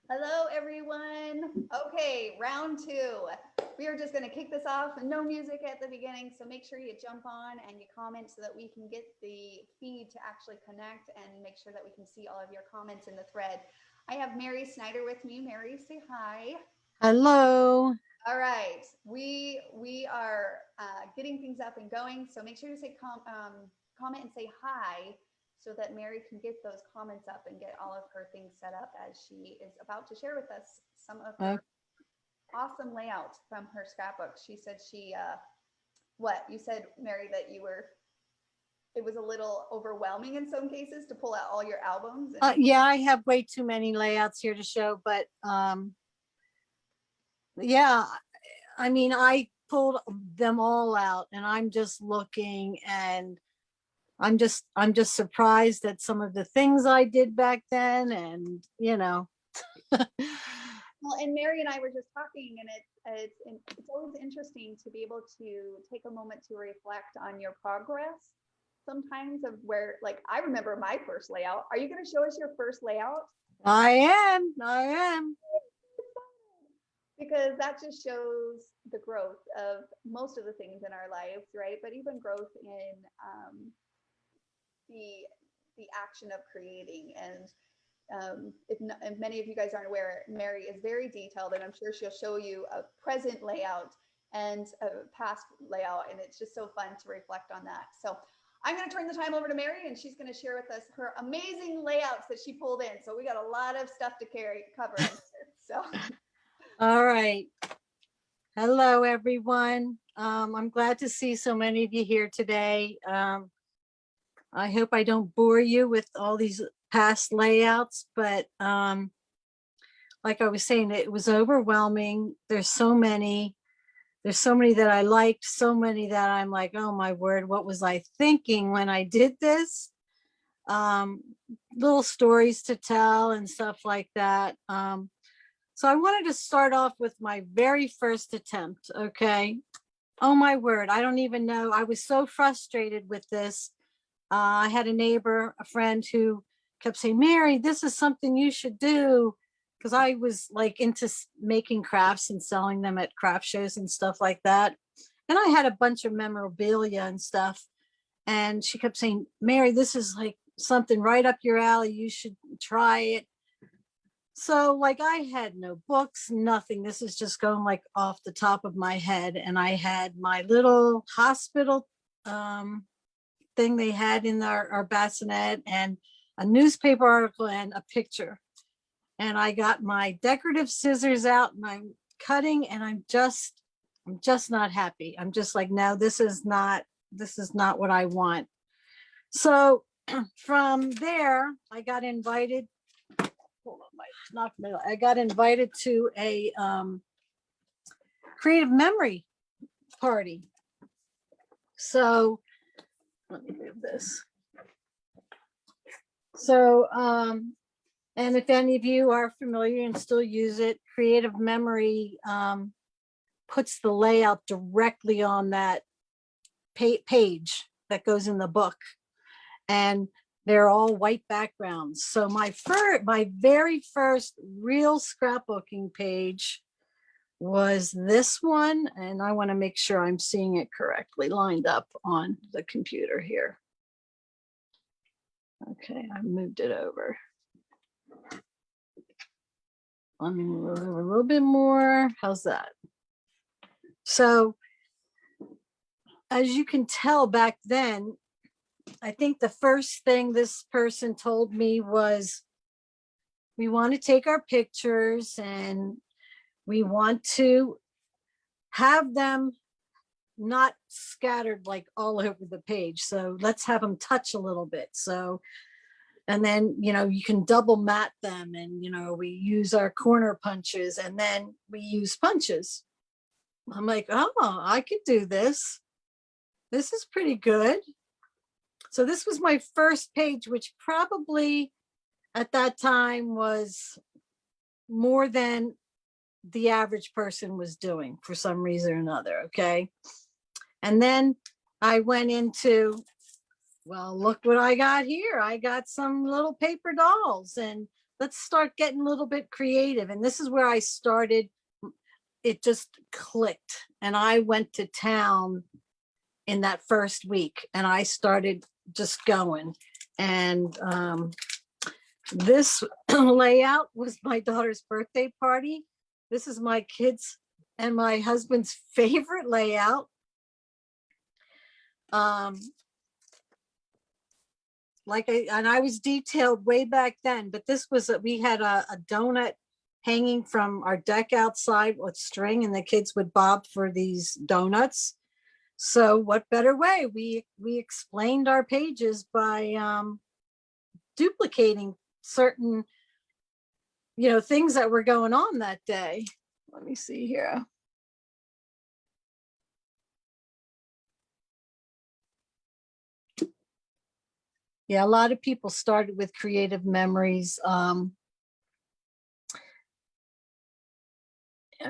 Hello, everyone. Okay, round two. We are just going to kick this off. No music at the beginning, so make sure you jump on and you comment so that we can get the feed to actually connect and make sure that we can see all of your comments in the thread. I have Mary Snyder with me. Mary, say hi. Hello. All right, we are getting things up and going. So make sure to say comment and say hi, so that Mary can get those comments up and get all of her things set up as she is about to share with us some of Uh, her awesome layout from her scrapbook. She said what you said, Mary, that it was a little overwhelming in some cases to pull out all your albums and yeah, I have way too many layouts here to show, but yeah, I mean, I pulled them all out and I'm just looking and I'm just surprised at some of the things I did back then and well, and Mary and I were just talking, and it's always interesting to be able to take a moment to reflect on your progress. Sometimes of where, like, I remember my first layout. Are you going to show us your first layout? I am. Because that just shows the growth of most of the things in our lives, right? But even growth in the the action of creating. And if many of you guys aren't aware, Mary is very detailed, and I'm sure she'll show you a present layout and a past layout, and it's just so fun to reflect on that. So I'm going to turn the time over to Mary, and she's going to share with us her amazing layouts that she pulled in. So we got a lot of stuff to cover in here. So All right. Hello, everyone. I'm glad to see so many of you here today. I hope I don't bore you with all these past layouts, but like I was saying, it was overwhelming. There's so many that I liked, so many that I'm like, oh my word, what was I thinking when I did this? Little stories to tell and stuff like that. So I wanted to start off with my very first attempt. Okay. Oh my word. I don't even know. I was so frustrated with this. I had a friend who kept saying, Mary, this is something you should do. Because I was like into making crafts and selling them at craft shows and stuff like that. And I had a bunch of memorabilia and stuff. And she kept saying, Mary, this is like something right up your alley. You should try it. So like I had no books, nothing. This is just going like off the top of my head. And I had my little hospital thing they had in our bassinet and a newspaper article and a picture. And I got my decorative scissors out and I'm cutting and I'm just not happy. I'm just like, no, this is not what I want. So from there, I got invited. Hold on, I got invited to a creative memory party. So let me move this. So and if any of you are familiar and still use it, Creative Memory puts the layout directly on that page that goes in the book. And they're all white backgrounds. So my very first real scrapbooking page was this one. And I want to make sure I'm seeing it correctly lined up on the computer here. Okay, I moved it over. Let me move over a little bit more. How's that? So as you can tell back then, I think the first thing this person told me was, we want to take our pictures and we want to have them not scattered like all over the page. So let's have them touch a little bit. So, and then, you can double mat them and, we use our corner punches and then we use punches. I'm like, oh, I could do this. This is pretty good. So this was my first page, which probably at that time was more than the average person was doing for some reason or another. Okay. And then I went into, well, look what I got here. I got some little paper dolls, and let's start getting a little bit creative. And this is where I started. It just clicked, and I went to town in that first week, and I started just going. And this layout was my daughter's birthday party. This is my kids and my husband's favorite layout. I was detailed way back then, but this was, we had a donut hanging from our deck outside with string, and the kids would bob for these donuts. So what better way? We explained our pages by duplicating certain, things that were going on that day. Let me see here. Yeah, a lot of people started with creative memories. I'm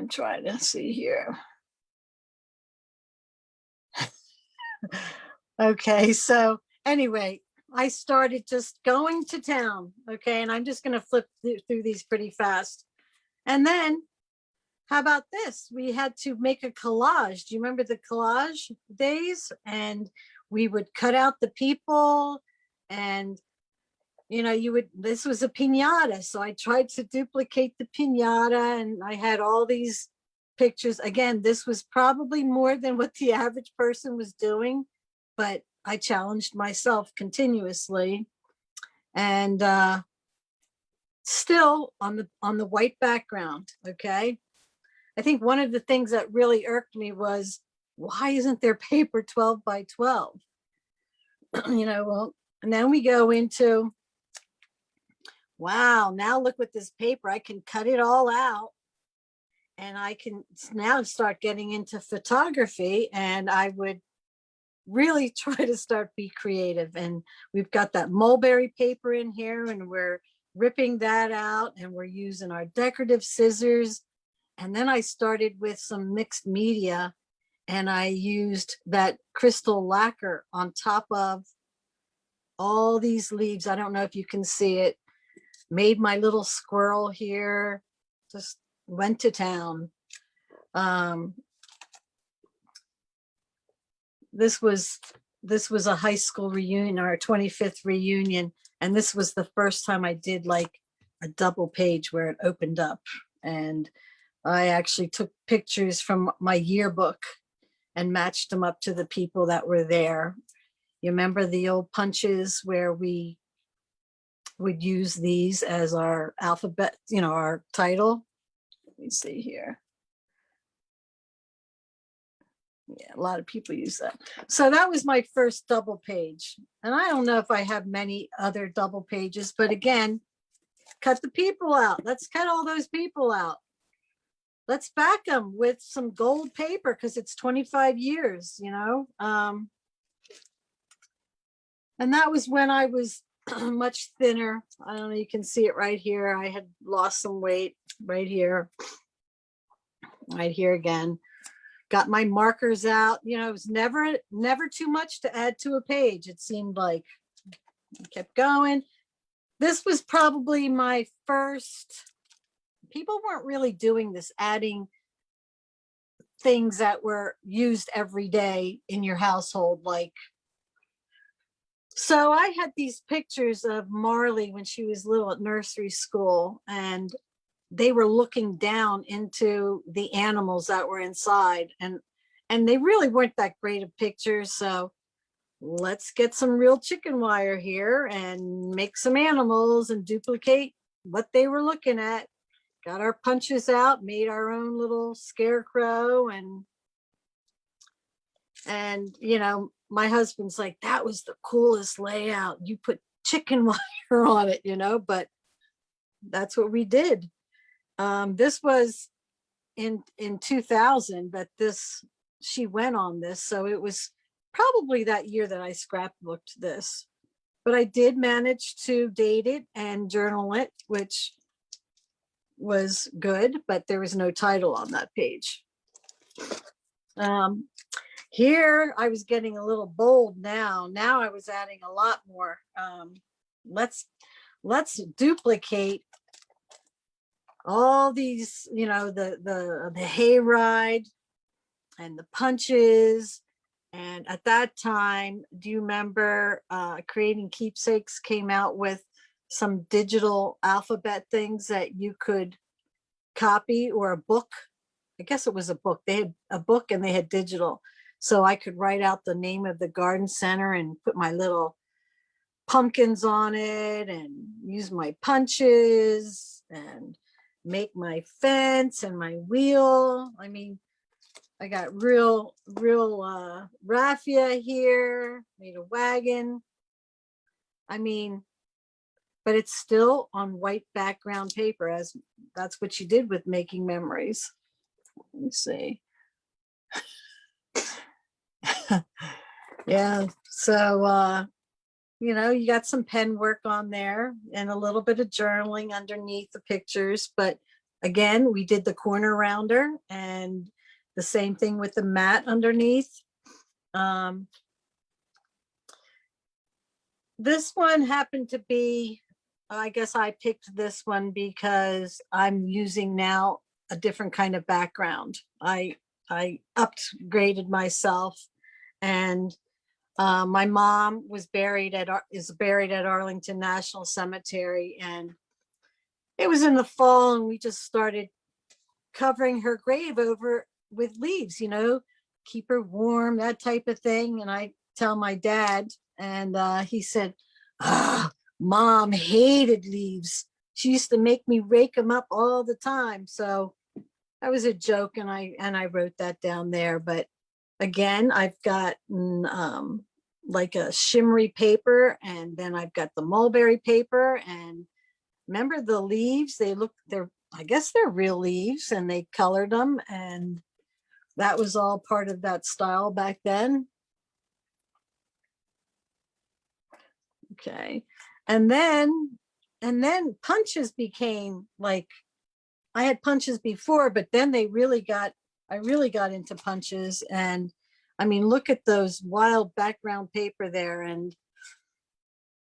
trying to see here. Okay, so anyway, I started just going to town. Okay, and I'm just going to flip through these pretty fast. And then, how about this? We had to make a collage. Do you remember the collage days? And we would cut out the people, and this was a piñata. So I tried to duplicate the piñata, and I had all these pictures. Again, this was probably more than what the average person was doing, but I challenged myself continuously. And still on the white background. Okay. I think one of the things that really irked me was, why isn't there paper 12 by 12? Well, and then we go into, wow, now look with this paper, I can cut it all out, and I can now start getting into photography, and I would really try to be creative. And we've got that mulberry paper in here, and we're ripping that out, and we're using our decorative scissors. And then I started with some mixed media, and I used that crystal lacquer on top of all these leaves. I don't know if you can see it. Made my little squirrel here, just went to town. This was a high school reunion, our 25th reunion. And this was the first time I did like a double page where it opened up. And I actually took pictures from my yearbook and matched them up to the people that were there. You remember the old punches where we would use these as our alphabet, our title? Let me see here. Yeah, a lot of people use that. So that was my first double page. And I don't know if I have many other double pages, but again, cut the people out. Let's cut all those people out. Let's back them with some gold paper because it's 25 years, and that was when I was much thinner. I don't know, you can see it right here. I had lost some weight right here again. Got my markers out. It was never too much to add to a page. It seemed like I kept going. This was probably my first. People weren't really doing this, adding things that were used every day in your household. So I had these pictures of Marley when she was little at nursery school, and they were looking down into the animals that were inside, and they really weren't that great of pictures. So let's get some real chicken wire here and make some animals and duplicate what they were looking at. Got our punches out, made our own little scarecrow, and my husband's like, that was the coolest layout. You put chicken wire on it, but that's what we did. This was in 2000, but she went on this. So it was probably that year that I scrapbooked this, but I did manage to date it and journal it, which was good, but there was no title on that page. Here I was getting a little bold now I was adding a lot more. Let's duplicate all these, you know, the hayride and the punches. And at that time, do you remember Creating Keepsakes came out with some digital alphabet things that you could copy, or a book? I guess it was a book. They had a book and they had digital. So I could write out the name of the garden center and put my little pumpkins on it and use my punches and make my fence and my wheel. I mean, I got real raffia here, made a wagon. I mean, but it's still on white background paper, as that's what you did with making memories. Let me see. Yeah, so you know, you got some pen work on there and a little bit of journaling underneath the pictures. But again, we did the corner rounder and the same thing with the mat underneath. This one happened to be, I guess I picked this one because I'm using now a different kind of background. I upgraded myself, and my mom is buried at Arlington National Cemetery, and it was in the fall, and we just started covering her grave over with leaves, you know, keep her warm, that type of thing. And I tell my dad, and he said, Mom hated leaves. She used to make me rake them up all the time. So that was a joke, and I wrote that down there. But again, I've got like a shimmery paper, and then I've got the mulberry paper. And remember the leaves? I guess they're real leaves, and they colored them, and that was all part of that style back then. Okay. And then punches became like, I had punches before, but then I really got into punches. And I mean, look at those wild background paper there. And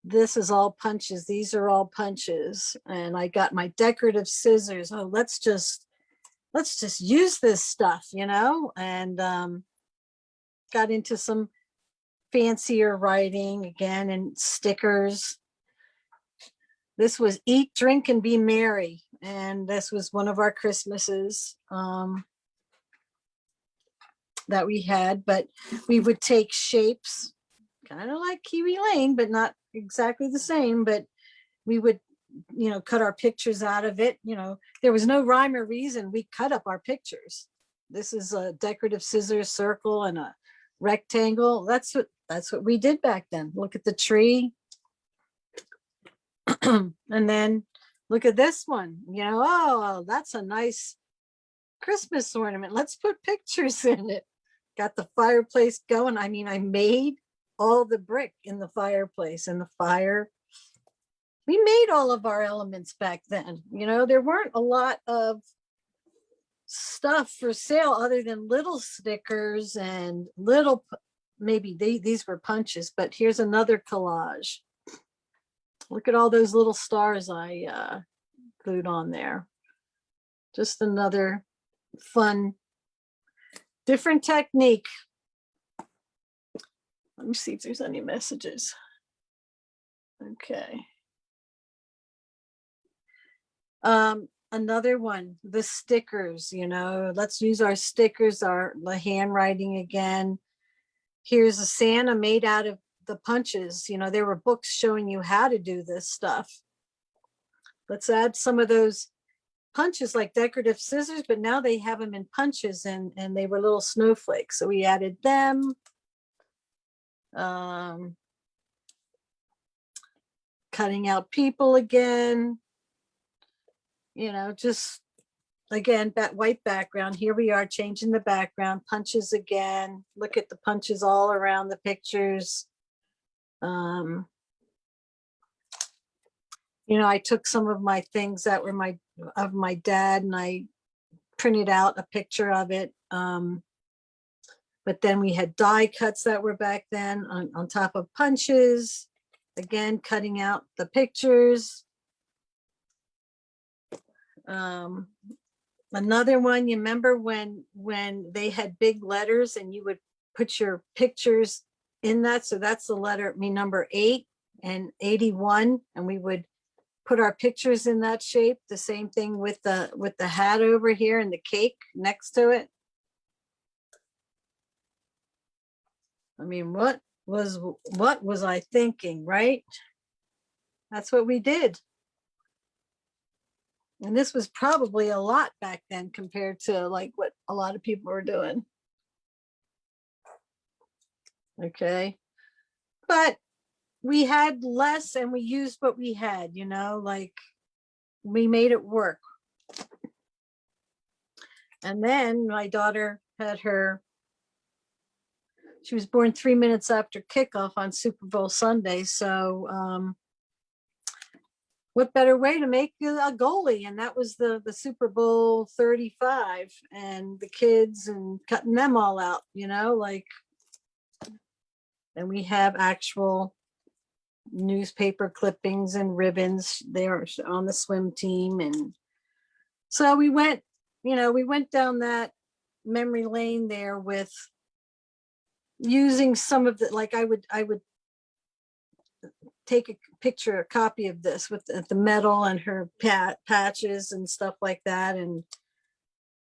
this is all punches. These are all punches. And I got my decorative scissors. Oh, let's just use this stuff, you know, and got into some fancier writing again and stickers. This was Eat, Drink, and Be Merry. And this was one of our Christmases that we had, but we would take shapes, kind of like Kiwi Lane, but not exactly the same, but we would, you know, cut our pictures out of it. You know, there was no rhyme or reason. We cut up our pictures. This is a decorative scissors circle and a rectangle. That's what we did back then. Look at the tree. And then look at this one, you know, oh, that's a nice Christmas ornament. Let's put pictures in it. Got the fireplace going. I mean, I made all the brick in the fireplace and the fire. We made all of our elements back then. You know, there weren't a lot of stuff for sale other than little stickers and little, maybe these were punches, but here's another collage. Look at all those little stars I glued on there. Just another fun, different technique. Let me see if there's any messages. Okay. Another one, the stickers, you know, let's use our stickers, the handwriting again. Here's a Santa made out of the punches. You know, there were books showing you how to do this stuff. Let's add some of those punches like decorative scissors, but now they have them in punches, and they were little snowflakes. So we added them. Cutting out people again. You know, just again, that white background. Here we are changing the background, punches again. Look at the punches all around the pictures. You know, I took some of my things that were of my dad, and I printed out a picture of it. But then we had die cuts that were back then on top of punches. Again, cutting out the pictures. Um, another one, you remember when they had big letters and you would put your pictures in that? So that's the letter, number 8 and 81, and we would put our pictures in that shape. The same thing with the hat over here and the cake next to it. I mean, what was I thinking, right? That's what we did. And this was probably a lot back then compared to like what a lot of people were doing. Okay. But we had less and we used what we had, you know, like we made it work. And then my daughter had she was born 3 minutes after kickoff on Super Bowl Sunday. So what better way to make a goalie? And that was the Super Bowl 35 and the kids and cutting them all out, you know, like, and we have actual newspaper clippings and ribbons there on the swim team. And so we went down that memory lane there with using some of the, like I would take a copy of this with the medal and her patches and stuff like that. And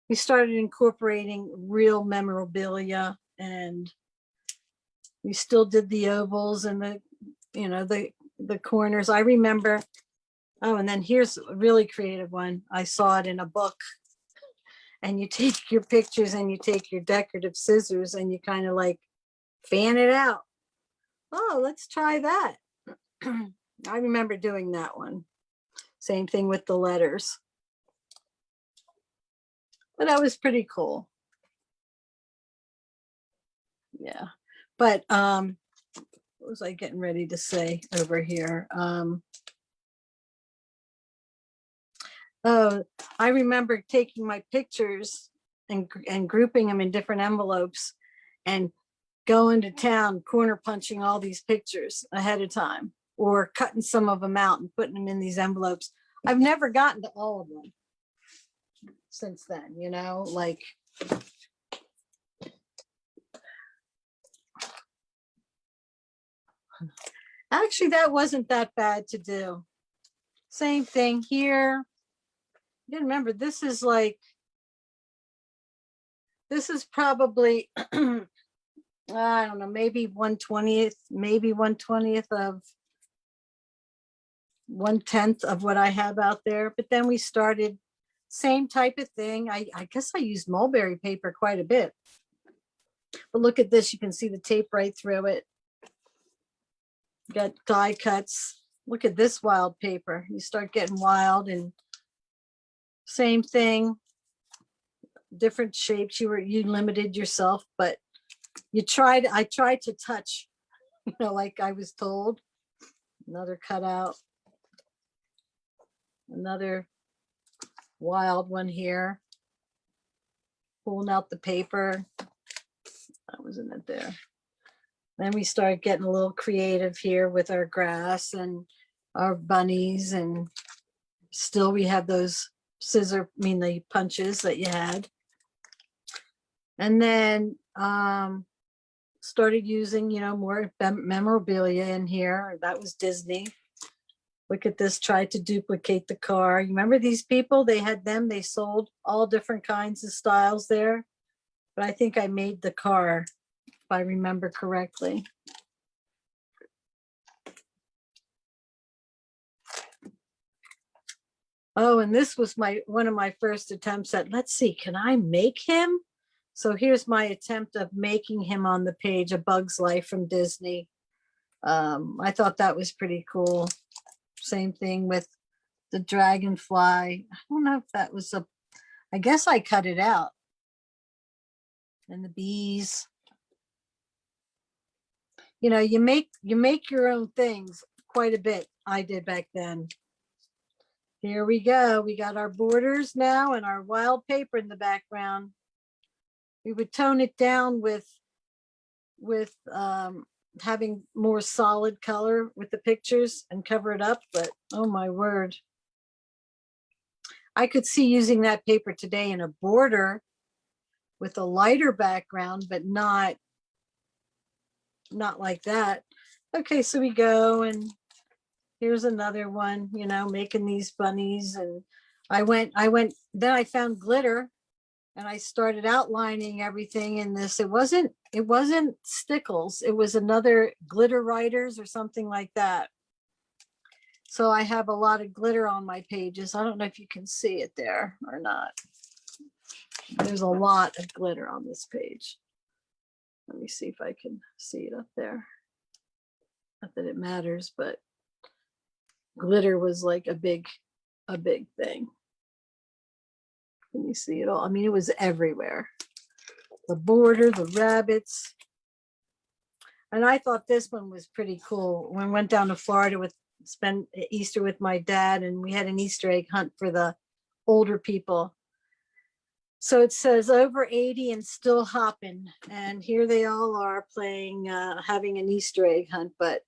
we started incorporating real memorabilia, and we still did the ovals and the corners. I remember, oh, and then here's a really creative one. I saw it in a book, and you take your pictures and you take your decorative scissors and you kind of like fan it out. Oh, let's try that. I remember doing that one. Same thing with the letters. But that was pretty cool. Yeah. But what was I getting ready to say over here? Oh, I remember taking my pictures and grouping them in different envelopes and going to town corner punching all these pictures ahead of time, or cutting some of them out and putting them in these envelopes. I've never gotten to all of them since then, you know, like actually that wasn't that bad to do. Same thing here. You remember, this is probably I don't know, maybe 1/20th, maybe 1/20th of 1/10 of what I have out there. But then we started same type of thing. I guess I used mulberry paper quite a bit. But look at this, you can see the tape right through it. Got die cuts. Look at this wild paper. You start getting wild, and same thing, different shapes. You limited yourself, but I tried to touch, you know, like I was told. Another cutout. Another wild one here. Pulling out the paper. That wasn't it there. Then we started getting a little creative here with our grass and our bunnies, and still we have those the punches that you had. And then started using, you know, more memorabilia in here. That was Disney. Look at this, tried to duplicate the car. You remember these people? They sold all different kinds of styles there. But I think I made the car, if I remember correctly. Oh, and this was one of my first attempts at, let's see, can I make him? So here's my attempt of making him on the page, A Bug's Life from Disney. I thought that was pretty cool. Same thing with the dragonfly. I don't know if that was I guess I cut it out. And the bees. You know, you make your own things quite a bit. I did back then. Here we go. We got our borders now and our wild paper in the background. We would tone it down with having more solid color with the pictures and cover it up, but oh my word. I could see using that paper today in a border with a lighter background, but not like that. Okay, so we go, and here's another one, you know, making these bunnies. And then I found glitter, and I started outlining everything in this. It wasn't Stickles. It was another Glitter Writers or something like that. So I have a lot of glitter on my pages. I don't know if you can see it there or not. There's a lot of glitter on this page. Let me see if I can see it up there. Not that it matters, but glitter was like a big thing. Can you see it all? I mean, it was everywhere. The border, the rabbits. And I thought this one was pretty cool. When I went down to Florida spend Easter with my dad, and we had an Easter egg hunt for the older people. So it says over 80 and still hopping. And here they all are playing, having an Easter egg hunt. But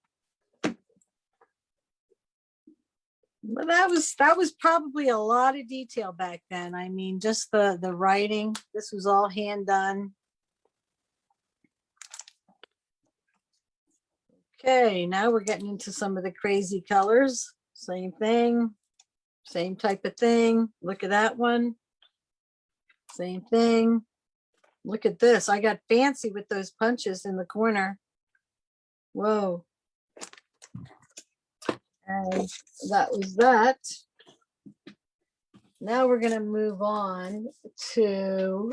that was probably a lot of detail back then. I mean, just the writing. This was all hand done. Okay, now we're getting into some of the crazy colors. Same thing, same type of thing. Look at that one. Same thing. Look at this. I got fancy with those punches in the corner. Whoa. And that was that. Now we're going to move on to,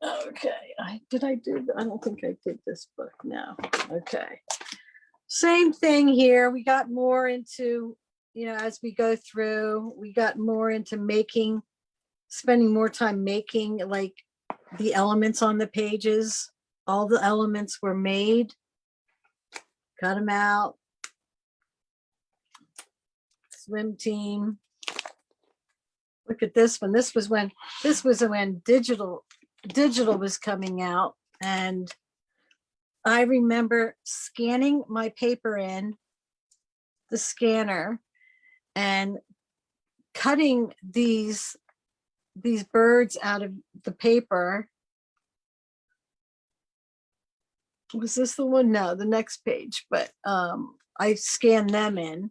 okay, I don't think I did this book now. Okay. Same thing here. We got more into, you know, as we go through, we got more into spending more time making like the elements on the pages. All the elements were made. Cut them out. Swim team. Look at this one. This was when digital was coming out, and I remember scanning my paper in the scanner and cutting these birds out of the paper. Was this the one? No, the next page, but I scanned them in.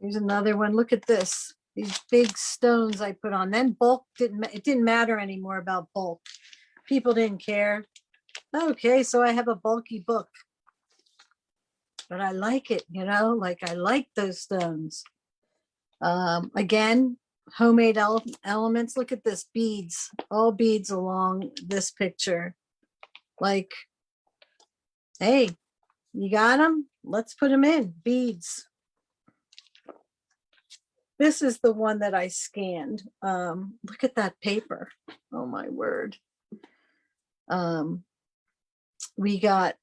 Here's another one. Look at this. These big stones I put on. Then bulk didn't matter anymore about bulk. People didn't care. Okay, so I have a bulky book. But I like it, you know, like I like those stones. Again, homemade elements. Look at this, beads, all beads along this picture. Like, hey, you got them? Let's put them in, beads. This is the one that I scanned. Look at that paper. Oh my word. We got,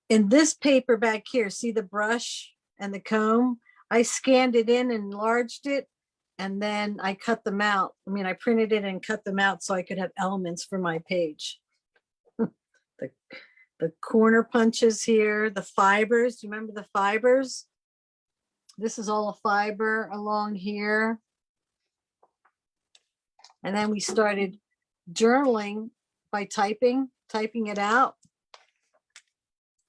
in this paper back here, see the brush and the comb? I scanned it in, enlarged it, and then I cut them out. I mean, I printed it and cut them out so I could have elements for my page. The corner punches here, the fibers. Do you remember the fibers? This is all a fiber along here. And then we started journaling by typing it out.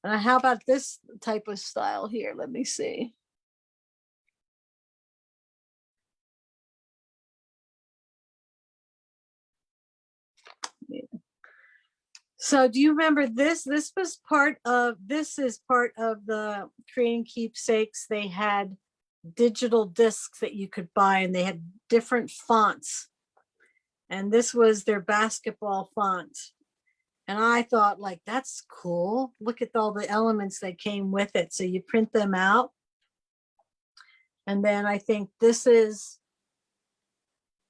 And how about this type of style here? Let me see. Yeah. So do you remember this? This is part of the Creating Keepsakes. They had digital discs that you could buy, and they had different fonts. And this was their basketball font. And I thought, like, that's cool. Look at all the elements that came with it. So you print them out. And then I think this is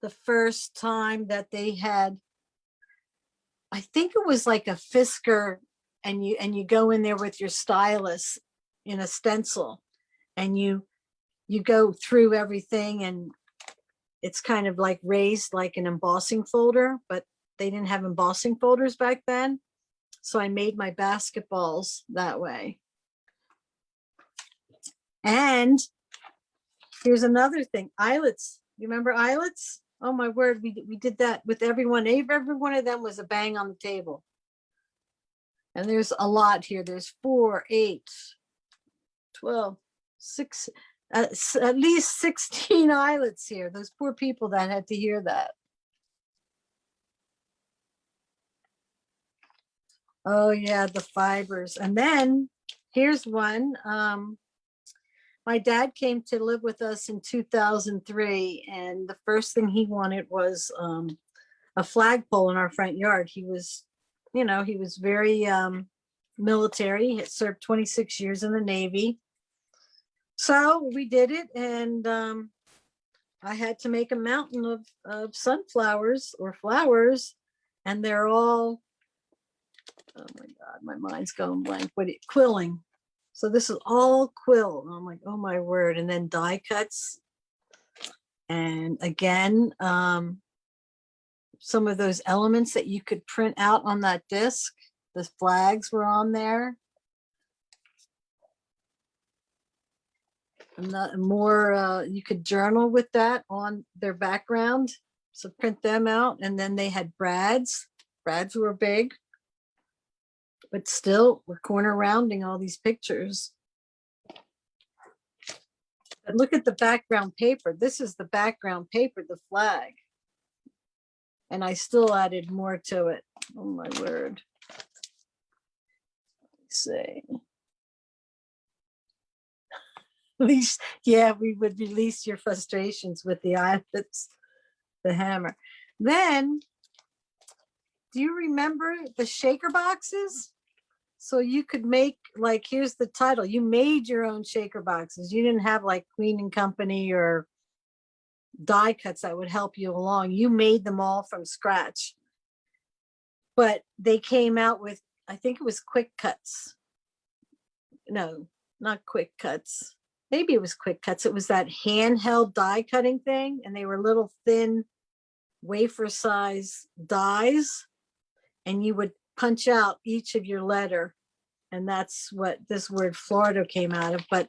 the first time that they had, I think it was like a Fisker, and you go in there with your stylus in a stencil, and you go through everything, and it's kind of like raised like an embossing folder, but they didn't have embossing folders back then. So I made my basketballs that way. And here's another thing, eyelets. You remember eyelets? Oh my word, we did that with everyone. Every one of them was a bang on the table. And there's a lot here. There's 4, 8, 12, 6, at least 16 eyelets here. Those poor people that had to hear that. Oh yeah, the fibers. And then here's one. My dad came to live with us in 2003, and the first thing he wanted was a flagpole in our front yard. He was, he was very military. He had served 26 years in the Navy. So we did it, and I had to make a mountain of sunflowers or flowers, and they're all, oh my God, my mind's going blank. Quilling. So this is all quill. And I'm like, oh my word. And then die cuts. And again, some of those elements that you could print out on that disc, the flags were on there. And more, you could journal with that on their background. So print them out. And then they had brads. Brads were big. But still, we're corner rounding all these pictures. But look at the background paper. This is the background paper, the flag. And I still added more to it. Oh my word. Let's see. At least, yeah, we would release your frustrations with the eyelets, the hammer. Then, do you remember the shaker boxes? So you could make, like, here's the title. You made your own shaker boxes. You didn't have like Queen and Company or die cuts that would help you along. You made them all from scratch. But they came out with, I think it was quick cuts. No, not quick cuts. Maybe it was quick cuts. It was that handheld die cutting thing. And they were little thin wafer size dies. And you would punch out each of your letter, and that's what this word Florida came out of. But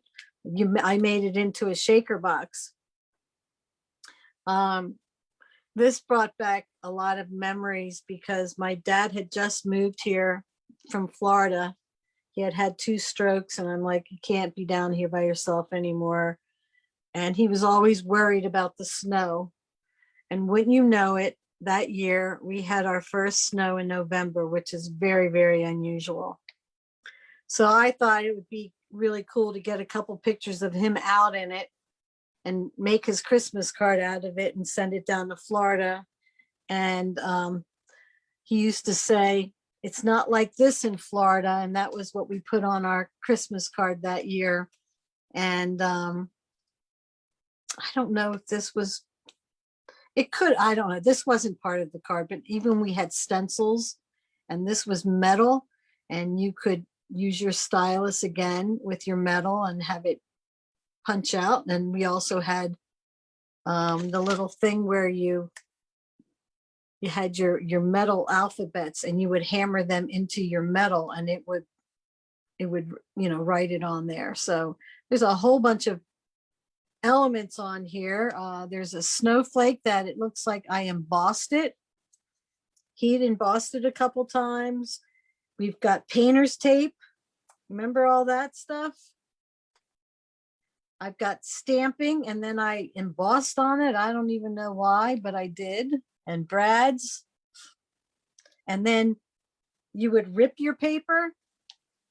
I made it into a shaker box. This brought back a lot of memories because my dad had just moved here from Florida. He had had 2 strokes, and I'm like, you can't be down here by yourself anymore. And he was always worried about the snow. And wouldn't you know it, that year we had our first snow in November, which is very, very unusual. So I thought it would be really cool to get a couple pictures of him out in it and make his Christmas card out of it and send it down to Florida. And he used to say, it's not like this in Florida. And that was what we put on our Christmas card that year. And I don't know if this was, it could, I don't know. This wasn't part of the card, but even we had stencils, and this was metal, and you could use your stylus again with your metal and have it punch out. And we also had the little thing where you had your metal alphabets, and you would hammer them into your metal, and it would write it on there. So there's a whole bunch of elements on here. There's a snowflake that it looks like I embossed it. He'd embossed it a couple times. We've got painter's tape. Remember all that stuff? I've got stamping, and then I embossed on it. I don't even know why, but I did. And brads. And then you would rip your paper.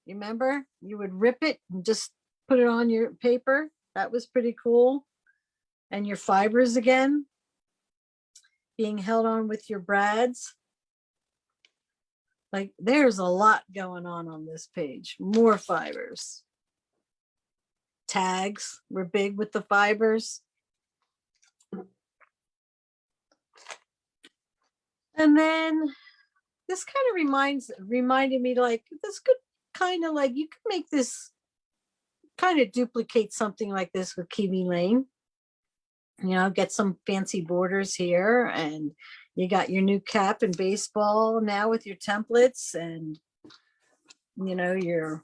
Remember? You would rip it and just put it on your paper. That was pretty cool. And your fibers again, being held on with your brads. Like, there's a lot going on this page. More fibers. Tags were big with the fibers. And then this kind of reminded me, like, this could kind of, like, you could make this, kind of duplicate something like this with Kiwi Lane. Get some fancy borders here, and you got your new cap in baseball now with your templates, and your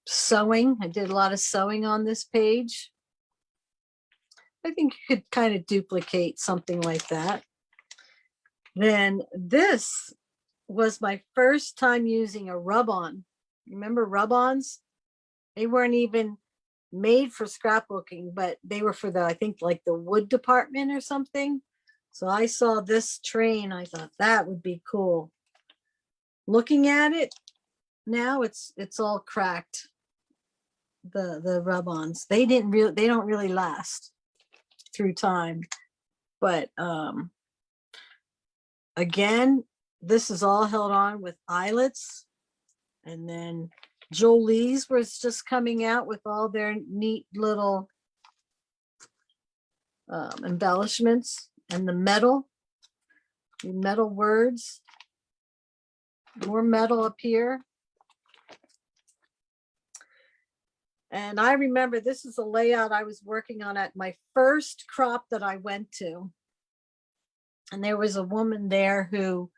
sewing. I did a lot of sewing on this page. I think you could kind of duplicate something like that. Then this was my first time using a rub-on. Remember rub-ons? They weren't even made for scrapbooking, but they were for the, I think, like the wood department or something. So I saw this train. I thought that would be cool. Looking at it now, it's all cracked. The rub-ons. They don't really last through time. But again, this is all held on with eyelets. And then Jolie's was just coming out with all their neat little embellishments, and the metal words, more metal up here. And I remember this is a layout I was working on at my first crop that I went to. And there was a woman there who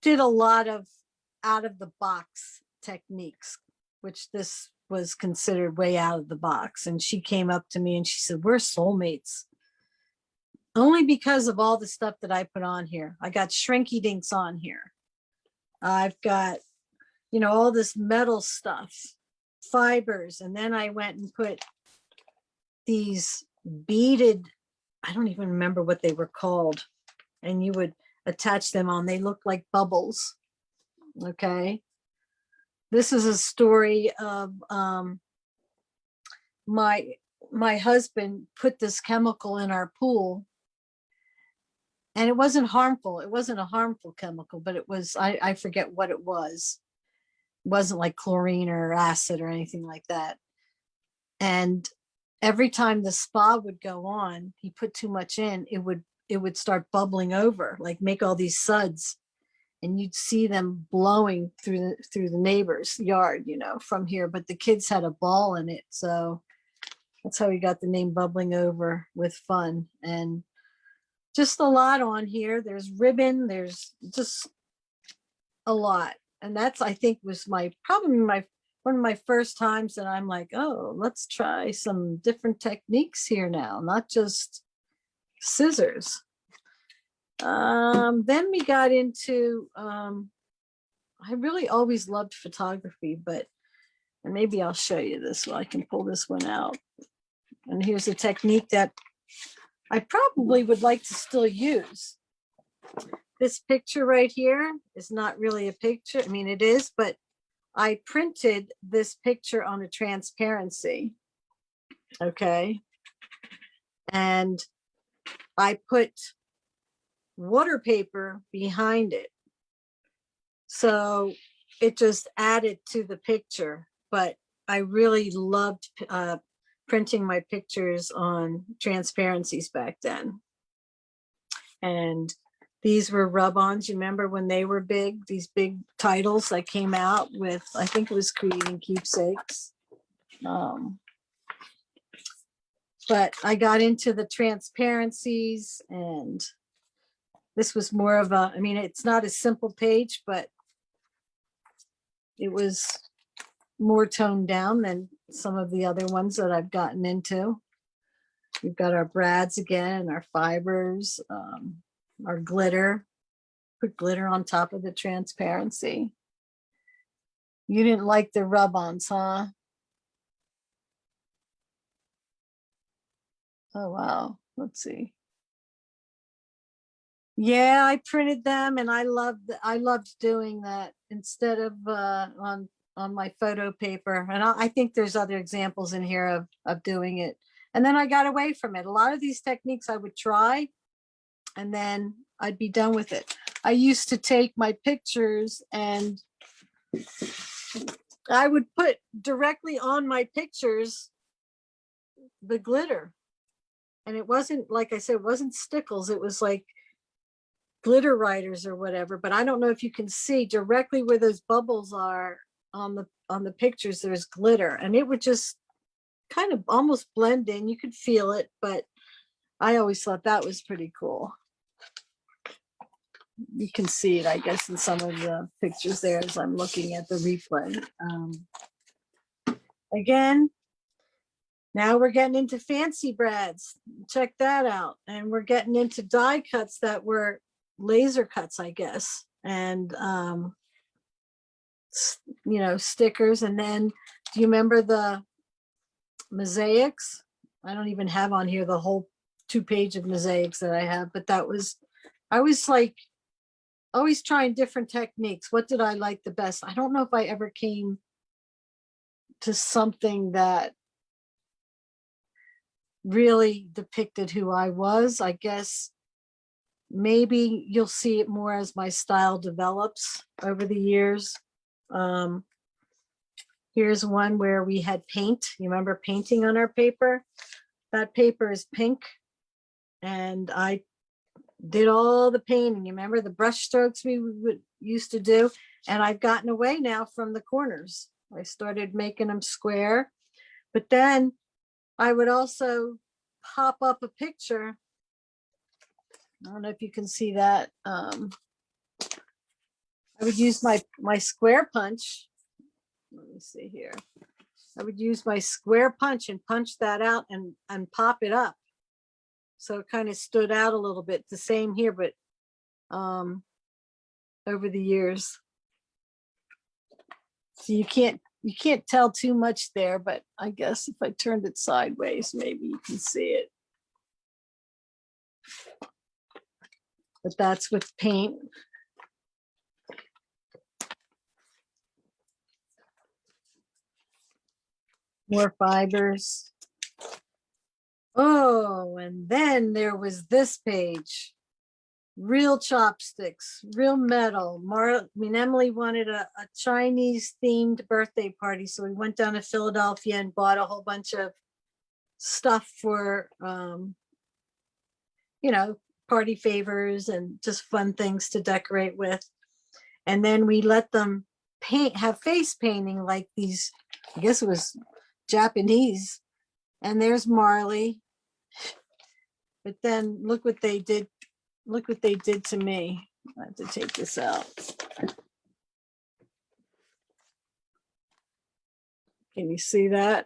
did a lot of out of the box techniques, which this was considered way out of the box. And she came up to me and she said, "We're soulmates." Only because of all the stuff that I put on here. I got shrinky dinks on here. I've got, all this metal stuff, fibers. And then I went and put these beaded, I don't even remember what they were called. And you would attach them on. They look like bubbles. Okay. This is a story of my husband put this chemical in our pool, and it wasn't harmful. It wasn't a harmful chemical, but it was, I forget what it was. It wasn't like chlorine or acid or anything like that. And every time the spa would go on, he put too much in, it would start bubbling over, like make all these suds. And you'd see them blowing through the neighbor's yard, from here. But the kids had a ball in it. So that's how we got the name Bubbling Over with Fun. And just a lot on here. There's ribbon. There's just a lot. And that's, I think, was probably one of my first times that I'm like, oh, let's try some different techniques here now, not just scissors. Then we got into, I really always loved photography, and maybe I'll show you this so I can pull this one out. And here's a technique that I probably would like to still use. This picture right here is not really a picture. I mean, it is, but I printed this picture on a transparency. Okay. And I put water paper behind it. So it just added to the picture, but I really loved printing my pictures on transparencies back then. And these were rub-ons. You remember when they were big, these big titles that came out with, I think it was Creating Keepsakes. But I got into the transparencies, and this was more of a, I mean, it's not a simple page, but it was more toned down than some of the other ones that I've gotten into. We've got our brads again, our fibers, our glitter. Put glitter on top of the transparency. You didn't like the rub-ons, huh? Oh, wow. Let's see. Yeah, I printed them, and I loved doing that instead of on my photo paper. And I think there's other examples in here of doing it. And then I got away from it. A lot of these techniques I would try, and then I'd be done with it. I used to take my pictures and I would put directly on my pictures the glitter. And it wasn't, like I said, it wasn't stickles. It was like glitter writers or whatever. But I don't know if you can see directly where those bubbles are on the pictures, there's glitter. And it would just kind of almost blend in. You could feel it, but I always thought that was pretty cool. You can see it, I guess, in some of the pictures there as I'm looking at the replay. again, now we're getting into fancy brads. Check that out. And we're getting into die cuts that were laser cuts, I guess. And, you know, stickers. And then, do you remember the mosaics? I don't even have on here the whole 2-page of mosaics that I have, but that was, I was like, always trying different techniques. What did I like the best? I don't know if I ever came to something that really depicted who I was. I guess maybe you'll see it more as my style develops over the years. Here's one where we had paint. You remember painting on our paper? That paper is pink. And I did all the painting. You remember the brush strokes we used to do? And I've gotten away now from the corners. I started making them square. But then I would also pop up a picture. I don't know if you can see that. I would use my square punch. Let me see here. I would use my square punch and punch that out and pop it up. So it kind of stood out a little bit. The same here, but over the years. So you can't tell too much there, but I guess if I turned it sideways, maybe you can see it. But that's with paint. More fibers. Oh, and then there was this page. Real chopsticks, real metal. Emily wanted a Chinese themed birthday party. So we went down to Philadelphia and bought a whole bunch of stuff for, you know, party favors and just fun things to decorate with. And then we let them have face painting like these, I guess it was Japanese. And there's Marley. But then look what they did. Look what they did to me. I have to take this out. Can you see that?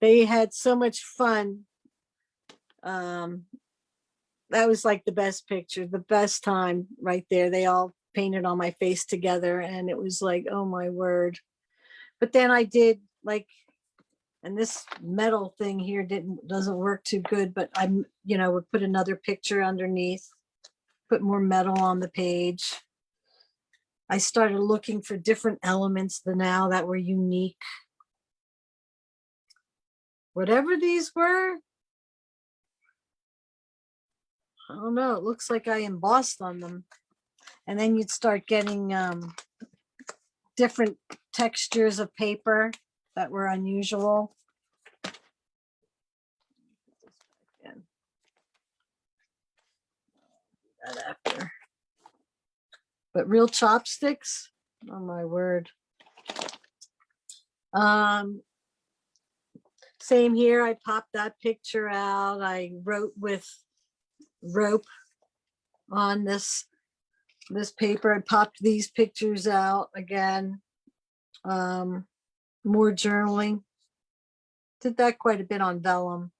They had so much fun. That was like the best picture, the best time right there. They all painted on my face together and it was like, oh my word. But then I did like, and this metal thing here doesn't work too good, but I'm, you know, would put another picture underneath, put more metal on the page. I started looking for different elements now that were unique. Whatever these were, I don't know, it looks like I embossed on them. And then you'd start getting different textures of paper that were unusual. That after. But real chopsticks, oh my word. Same here, I popped that picture out. I wrote with rope on this paper. I popped these pictures out again. More journaling. Did that quite a bit on vellum.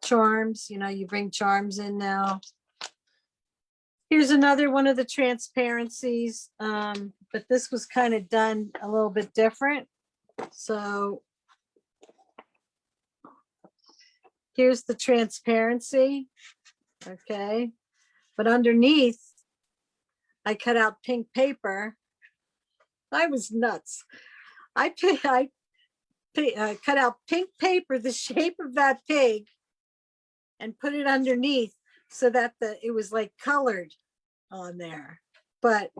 Charms, you know, you bring charms in now. Here's another one of the transparencies, but this was kind of done a little bit different. So here's the transparency, okay? But underneath, I cut out pink paper. I was nuts. I cut out pink paper, the shape of that pig, and put it underneath so that it was like colored on there. But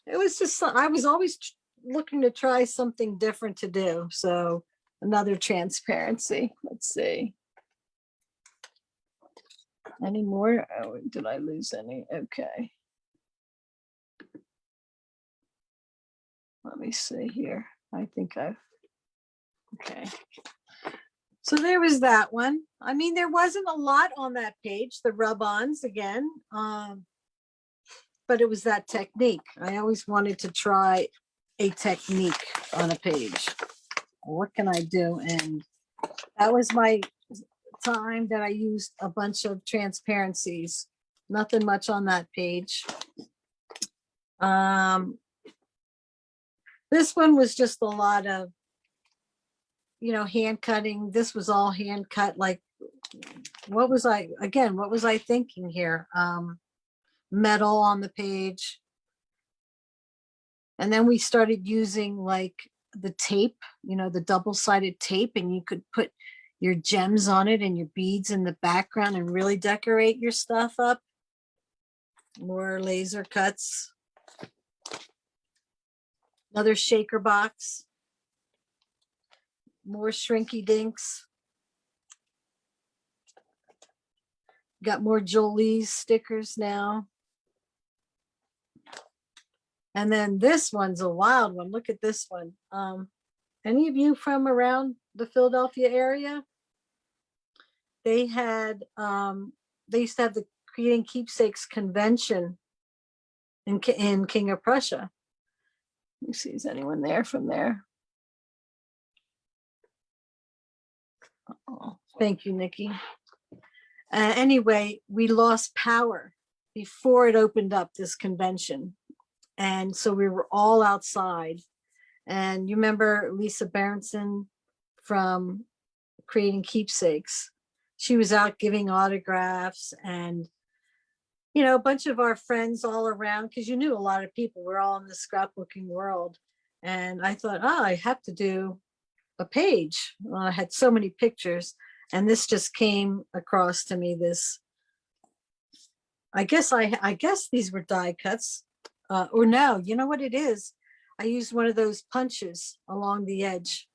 it was just, I was always looking to try something different to do. So another transparency. Let's see. Any more? Oh, did I lose any? Okay. Let me see here. I think okay. So there was that one. I mean, there wasn't a lot on that page, the rub-ons again, but it was that technique. I always wanted to try a technique on a page. what can I do? And that was my time that I used a bunch of transparencies. Nothing much on that page. This one was just a lot of, you know, hand cutting. This was all hand cut. Like, what was I thinking here? Metal on the page. And then we started using like the tape, you know, the double-sided tape, and you could put your gems on it and your beads in the background and really decorate your stuff up. More laser cuts. Another shaker box. More shrinky dinks. Got more Jolie's stickers now. And then this one's a wild one. Look at this one. Any of you from around the Philadelphia area? They had, they used to have the Creating Keepsakes convention in King of Prussia. Let me see, is anyone there from there? Oh, thank you, Nikki. Anyway, we lost power before it opened up, this convention. And so we were all outside. And you remember Lisa Berenson from Creating Keepsakes? She was out giving autographs, and, you know, a bunch of our friends all around, because you knew a lot of people were all in the scrapbooking world. And I thought, oh, I have to do a page. Well, I had so many pictures, and this just came across to me. This, I guess these were die cuts, or no, you know what it is? I used one of those punches along the edge,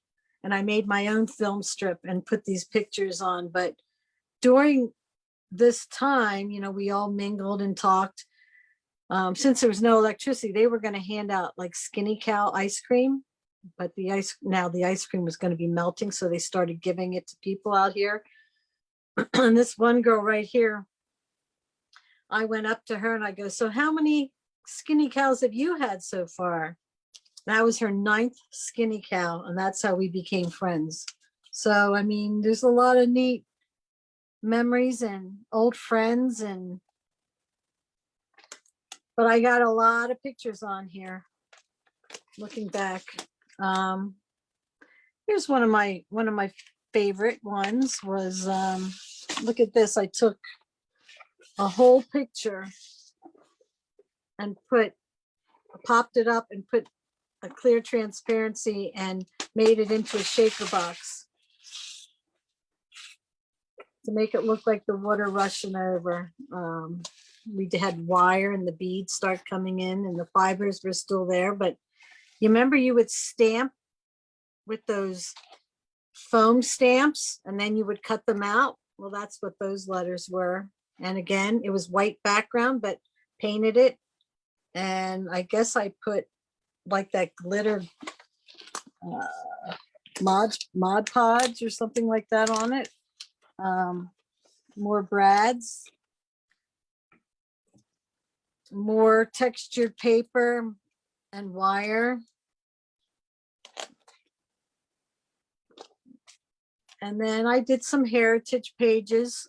and I made my own film strip and put these pictures on. But during this time, you know, we all mingled and talked. Since there was no electricity, they were going to hand out like Skinny Cow ice cream, but the ice cream was going to be melting, so they started giving it to people out here. And this one girl right here, I went up to her and I go, so how many Skinny Cows have you had so far? That was her 9th Skinny Cow, and that's how we became friends. So, I mean, there's a lot of neat memories and old friends, but I got a lot of pictures on here looking back. Here's one of my favorite ones was, look at this. I took a whole picture and popped it up and put a clear transparency and made it into a shaker box to make it look like the water rushing over. We had wire and the beads start coming in and the fibers were still there, but you remember you would stamp with those foam stamps and then you would cut them out. Well, that's what those letters were. And again, it was white background, but painted it. And I guess I put like that glitter Mod Podge or something like that on it. More brads, more textured paper and wire. And then I did some heritage pages.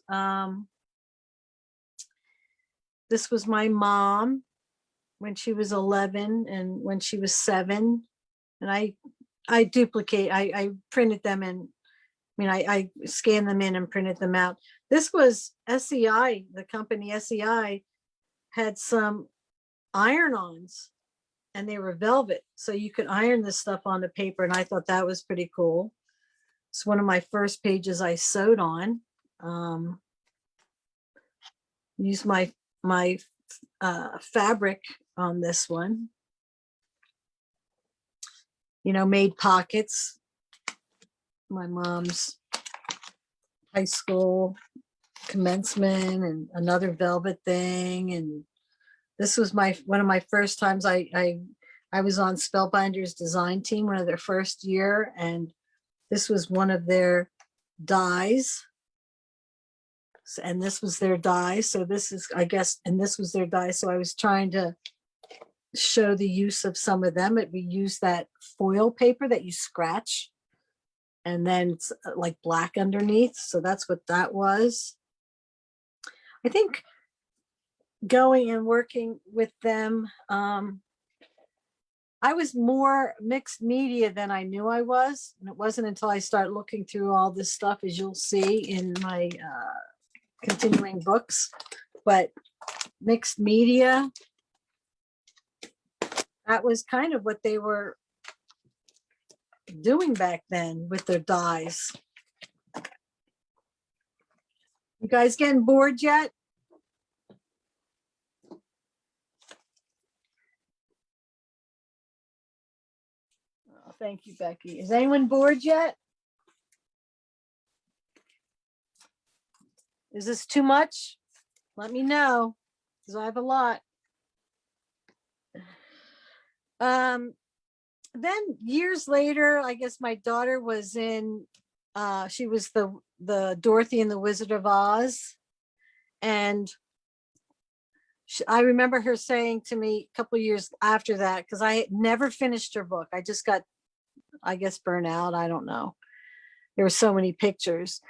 This was my mom when she was 11 and when she was 7. And I printed them in. I scanned them in and printed them out. This was SEI, the company SEI had some iron-ons and they were velvet. So you could iron this stuff on the paper. And I thought that was pretty cool. It's one of my first pages I sewed on. Used my fabric on this one. You know, made pockets. My mom's high school commencement and another velvet thing. And this was one of my first times I was on Spellbinder's design team, one of their first year. And this was one of their dies. And this was their die. So this is, I guess, and this was their die. So I was trying to show the use of some of them. We used that foil paper that you scratch and then it's like black underneath. So that's what that was. I think going and working with them, I was more mixed media than I knew I was. And it wasn't until I started looking through all this stuff, as you'll see in my continuing books, but mixed media, that was kind of what they were doing back then with their dyes. You guys getting bored yet? Oh, thank you, Becky. Is anyone bored yet? Is this too much? Let me know, because I have a lot. Then years later, I guess my daughter was in, she was the Dorothy and the Wizard of Oz. And I remember her saying to me a couple years after that, because I had never finished her book. I just got, I guess, burnt out. I don't know. There were so many pictures.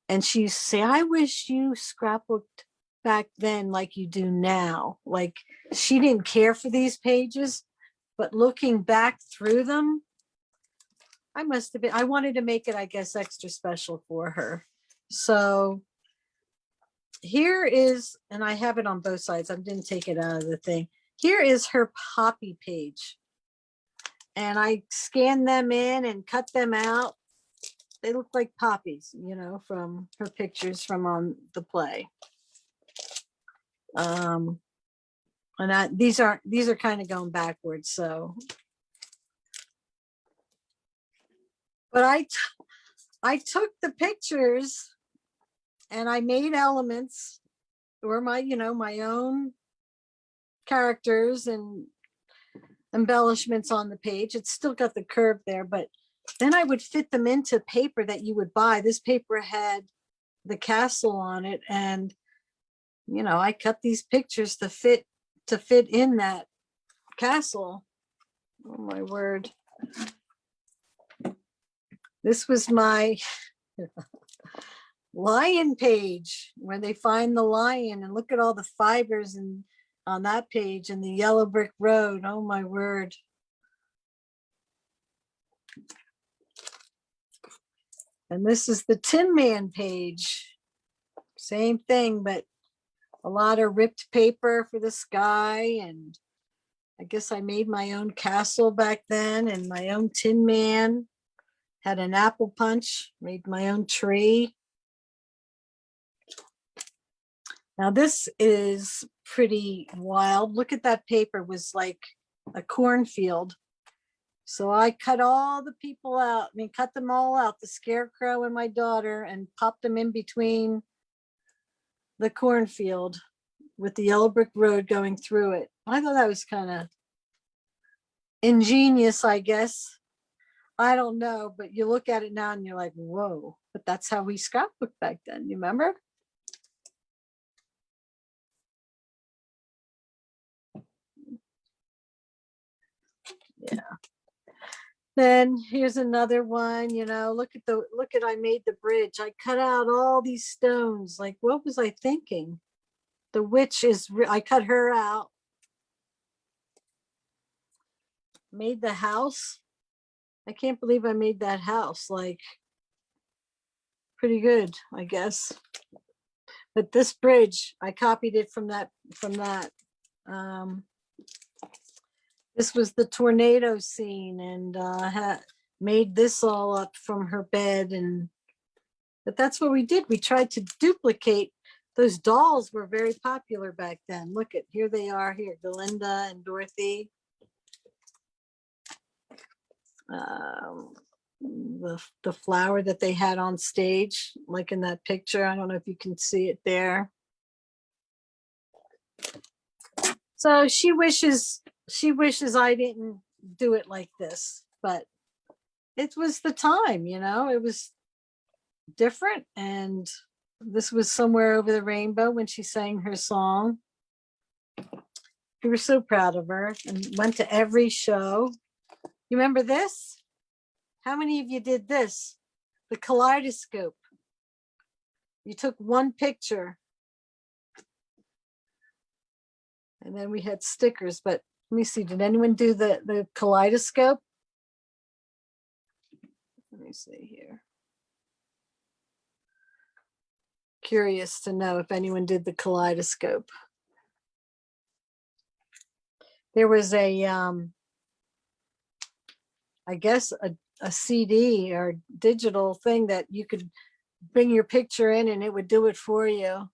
And she used to say, I wish you scrapbooked back then like you do now. Like, she didn't care for these pages, but looking back through them, I must have been, I wanted to make it, I guess, extra special for her. So here is, and I have it on both sides. I didn't take it out of the thing. Here is her poppy page. And I scanned them in and cut them out. They look like poppies, you know, from her pictures from on the play. And these are kind of going backwards. So, but I took the pictures and I made elements, or my, you know, my own characters and embellishments on the page. It's still got the curve there, but then I would fit them into paper that you would buy. This paper had the castle on it, and you know, I cut these pictures to fit in that castle. Oh my word. This was my lion page, where they find the lion, and look at all the fibers and on that page, and the yellow brick road. Oh my word. And this is the Tin Man page. Same thing, but a lot of ripped paper for the sky. And I guess I made my own castle back then, and my own Tin Man. Had an apple punch, made my own tree. Now this is pretty wild. Look at that paper, it was like a cornfield. So I cut all the people out, cut them all out, the scarecrow and my daughter, and popped them in between the cornfield with the yellow brick road going through it. I thought that was kind of ingenious, I guess. I don't know, but you look at it now and you're like, whoa, but that's how we scrapbooked back then. You remember? Yeah. Then here's another one, you know, look at, I made the bridge. I cut out all these stones. Like, what was I thinking? The witch is, I cut her out. Made the house. I can't believe I made that house. Like, pretty good, I guess. But this bridge, I copied it from that. This was the tornado scene, and made this all up from her bed. But that's what we did. We tried to duplicate. Those dolls were very popular back then. Look at, here they are here, Belinda and Dorothy. The flower that they had on stage, like in that picture. I don't know if you can see it there. So she wishes I didn't do it like this, but it was the time, you know, it was different. And this was Somewhere Over the Rainbow when she sang her song. We were so proud of her and went to every show. You remember this? How many of you did this? the kaleidoscope. You took one picture and then we had stickers, but let me see, did anyone do the kaleidoscope? Let me see here. Curious to know if anyone did the kaleidoscope. There was a, I guess a CD or digital thing that you could bring your picture in and it would do it for you.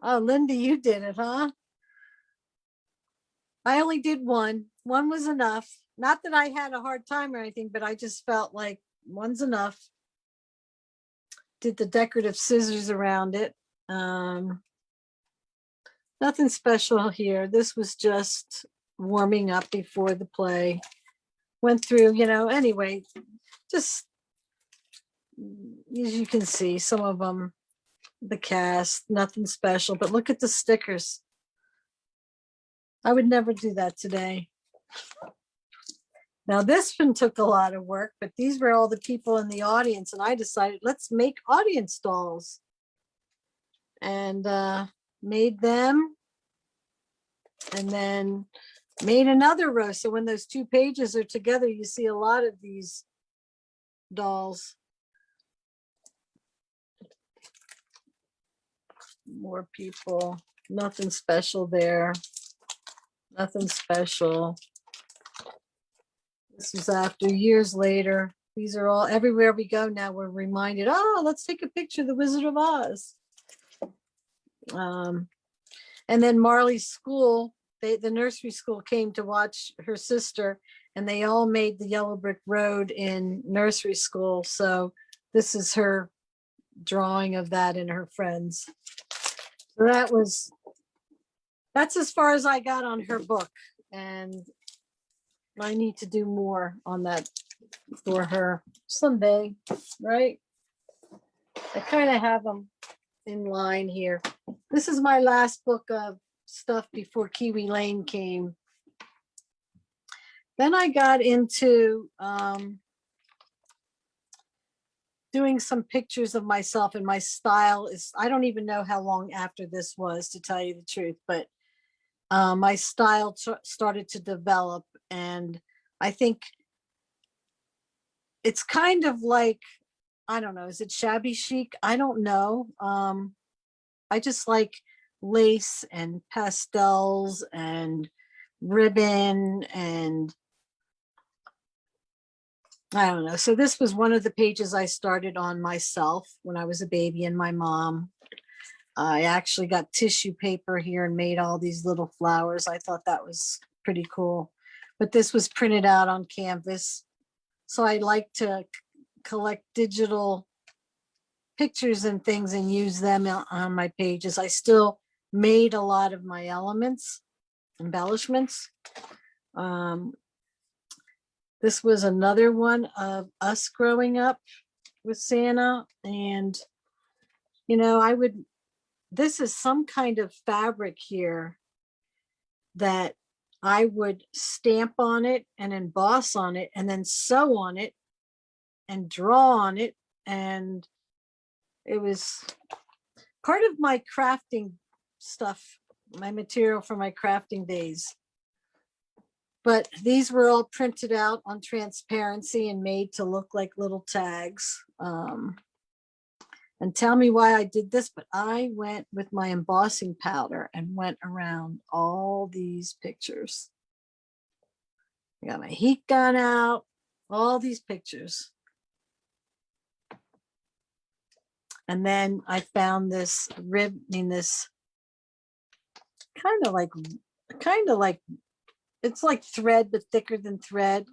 Oh, Linda, you did it, huh? I only did one. One was enough. Not that I had a hard time or anything, but I just felt like one's enough. Did the decorative scissors around it. Nothing special here. This was just warming up before the play. Went through, you know, anyway, just as you can see, some of them, the cast, nothing special, but look at the stickers. I would never do that today. Now this one took a lot of work, but these were all the people in the audience, and I decided let's make audience dolls, and made them, and then made another row. So when those two pages are together, you see a lot of these dolls. More people, nothing special there. Nothing special. This was after, years later. These are all, everywhere we go now, we're reminded, oh, let's take a picture of the Wizard of Oz. And then Marley's school, the nursery school came to watch her sister, and they all made the yellow brick road in nursery school. So this is her drawing of that and her friends. So that's as far as I got on her book, and I need to do more on that for her someday, right? I kind of have them in line here. This is my last book of stuff before Kiwi Lane came. Then I got into doing some pictures of myself, and my style is, I don't even know how long after this was, to tell you the truth, but my style started to develop, and I think it's kind of like, I don't know, is it shabby chic? I don't know. I just like lace and pastels and ribbon, and I don't know. So this was one of the pages I started on myself when I was a baby and my mom. I actually got tissue paper here and made all these little flowers. I thought that was pretty cool. But this was printed out on canvas. So I like to collect digital pictures and things and use them on my pages. I still made a lot of my elements, embellishments. This was another one of us growing up with Santa. And, you know, this is some kind of fabric here that I would stamp on it and emboss on it and then sew on it and draw on it. And it was part of my crafting stuff, my material for my crafting days. But these were all printed out on transparency and made to look like little tags. And tell me why I did this, but I went with my embossing powder and went around all these pictures. I got my heat gun out, all these pictures. And then I found this this kind of like, it's like thread, but thicker than thread.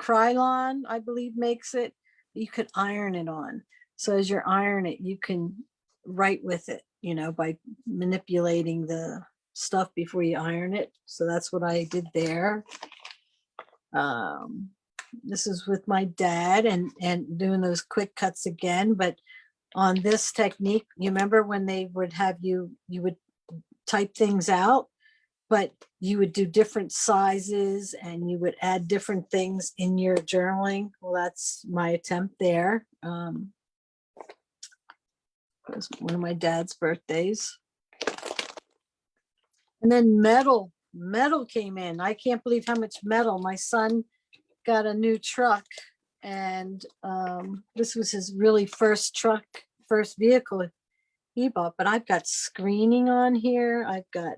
Krylon, I believe, makes it. You could iron it on. So as you iron it, you can write with it, you know, by manipulating the stuff before you iron it. So that's what I did there. This is with my dad and doing those quick cuts again. But on this technique, you remember when they would have you would type things out? but you would do different sizes and you would add different things in your journaling. Well, that's my attempt there. It was one of my dad's birthdays. And then metal came in. I can't believe how much metal. My son got a new truck, and this was his really first vehicle he bought. But I've got screening on here. I've got,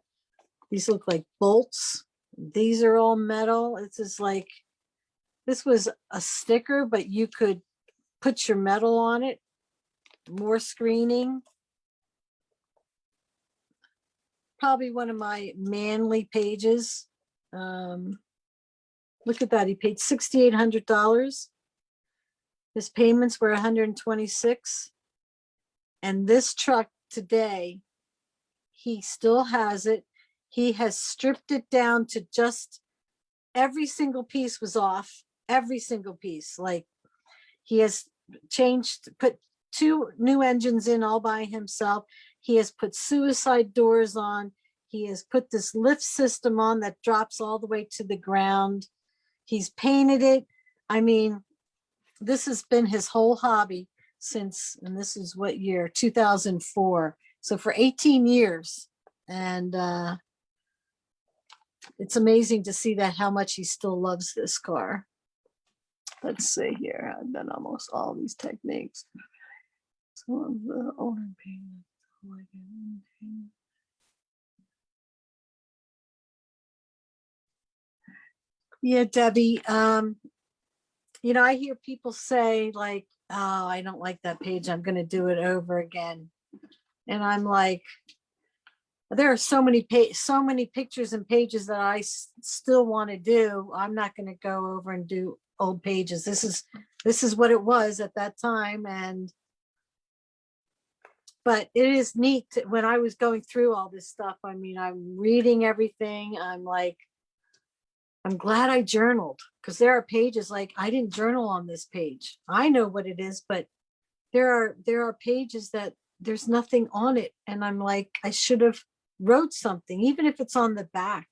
these look like bolts. These are all metal. This is like, this was a sticker, but you could put your metal on it. More screening. Probably one of my manly pages. Look at that. He paid $6,800. His payments were $126. And this truck today, he still has it. He has stripped it down to just, every single piece was off. Every single piece. Like, he has put 2 new engines in all by himself. He has put suicide doors on. He has put this lift system on that drops all the way to the ground. He's painted it. I mean, this has been his whole hobby since, and this is what year? 2004. So for 18 years. And it's amazing to see that, how much he still loves this car. Let's see here. I've done almost all these techniques. Some of the owner paint. Yeah, Debbie, you know, I hear people say like, oh, I don't like that page, I'm going to do it over again. And I'm like, there are so many pictures and pages that I still want to do. I'm not going to go over and do old pages. This is what it was at that time. And but it is neat when I was going through all this stuff. I mean, I'm reading everything. I'm like, I'm glad I journaled, because there are pages like, I didn't journal on this page. I know what it is, but there are pages that there's nothing on it. And I'm like, I should have wrote something, even if it's on the back.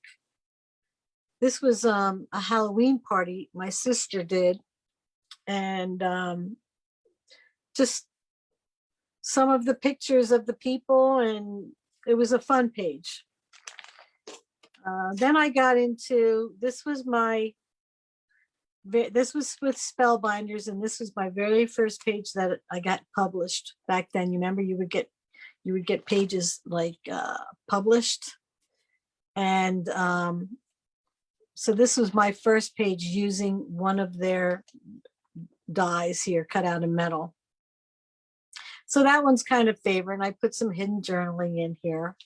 This was a Halloween party my sister did. And just some of the pictures of the people, and it was a fun page. Then I got into, this was with Spellbinders, and this was my very first page that I got published back then. You remember, you would get pages like published. And so this was my first page using one of their dies here, cut out of metal. So that one's kind of favorite. And I put some hidden journaling in here.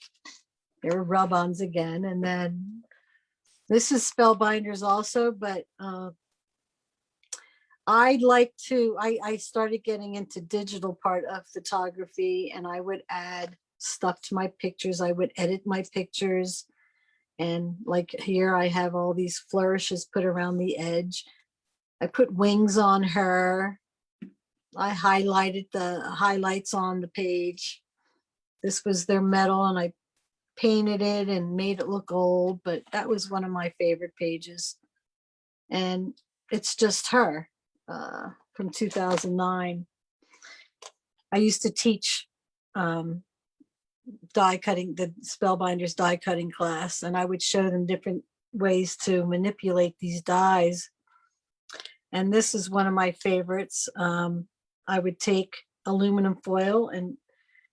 There were rub-ons again. And then this is Spellbinders also, but I started getting into digital part of photography, and I would add stuff to my pictures. I would edit my pictures. And like here, I have all these flourishes put around the edge. I put wings on her. I highlighted the highlights on the page. This was their metal, and I painted it and made it look old, but that was one of my favorite pages. And it's just her from 2009. I used to teach die cutting, the Spellbinders die cutting class, and I would show them different ways to manipulate these dies. And this is one of my favorites. I would take aluminum foil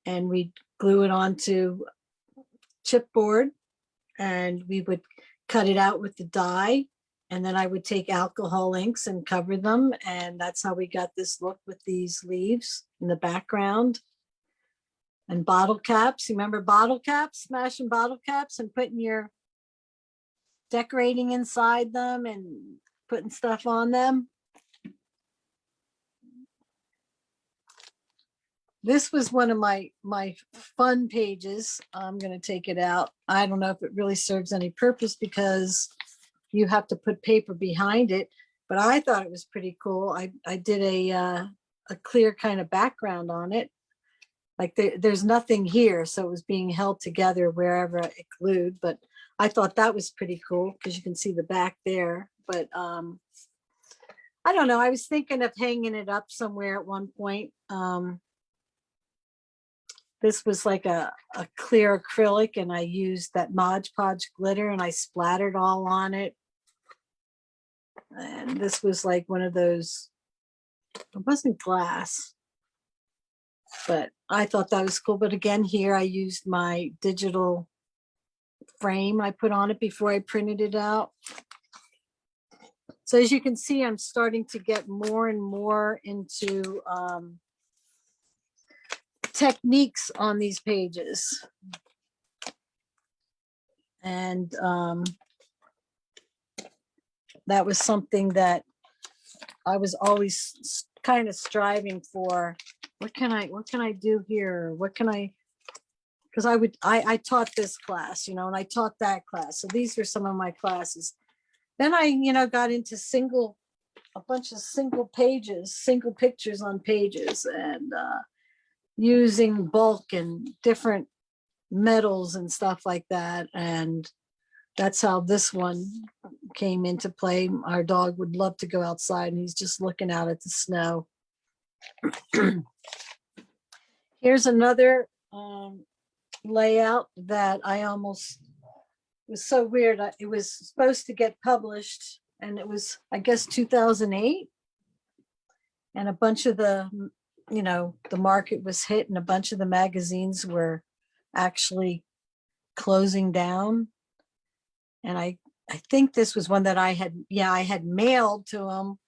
and we'd glue it onto chipboard, and we would cut it out with the die, and then I would take alcohol inks and cover them, and that's how we got this look with these leaves in the background. And bottle caps, you remember bottle caps, smashing bottle caps and putting your decorating inside them and putting stuff on them. This was one of my fun pages. I'm going to take it out. I don't know if it really serves any purpose because you have to put paper behind it, but I thought it was pretty cool. I did a clear kind of background on it. Like there's nothing here, so it was being held together wherever it glued, but I thought that was pretty cool because you can see the back there. But I don't know. I was thinking of hanging it up somewhere at one point. This was like a clear acrylic, and I used that Mod Podge glitter and I splattered all on it. And this was like one of those, it wasn't glass, but I thought that was cool. But again, here I used my digital frame I put on it before I printed it out. So as you can see, I'm starting to get more and more into techniques on these pages. And that was something that I was always kind of striving for. What can I do here? What can I, because I taught this class, you know, and I taught that class. So these were some of my classes. Then I, you know, got into a bunch of single pages, single pictures on pages, and using bulk and different metals and stuff like that. And that's how this one came into play. Our dog would love to go outside, and he's just looking out at the snow. Here's another layout that I almost, it was so weird. It was supposed to get published, and it was, I guess, 2008. And a bunch of the, you know, the market was hit, and a bunch of the magazines were actually closing down. And I think this was one that I had mailed to them,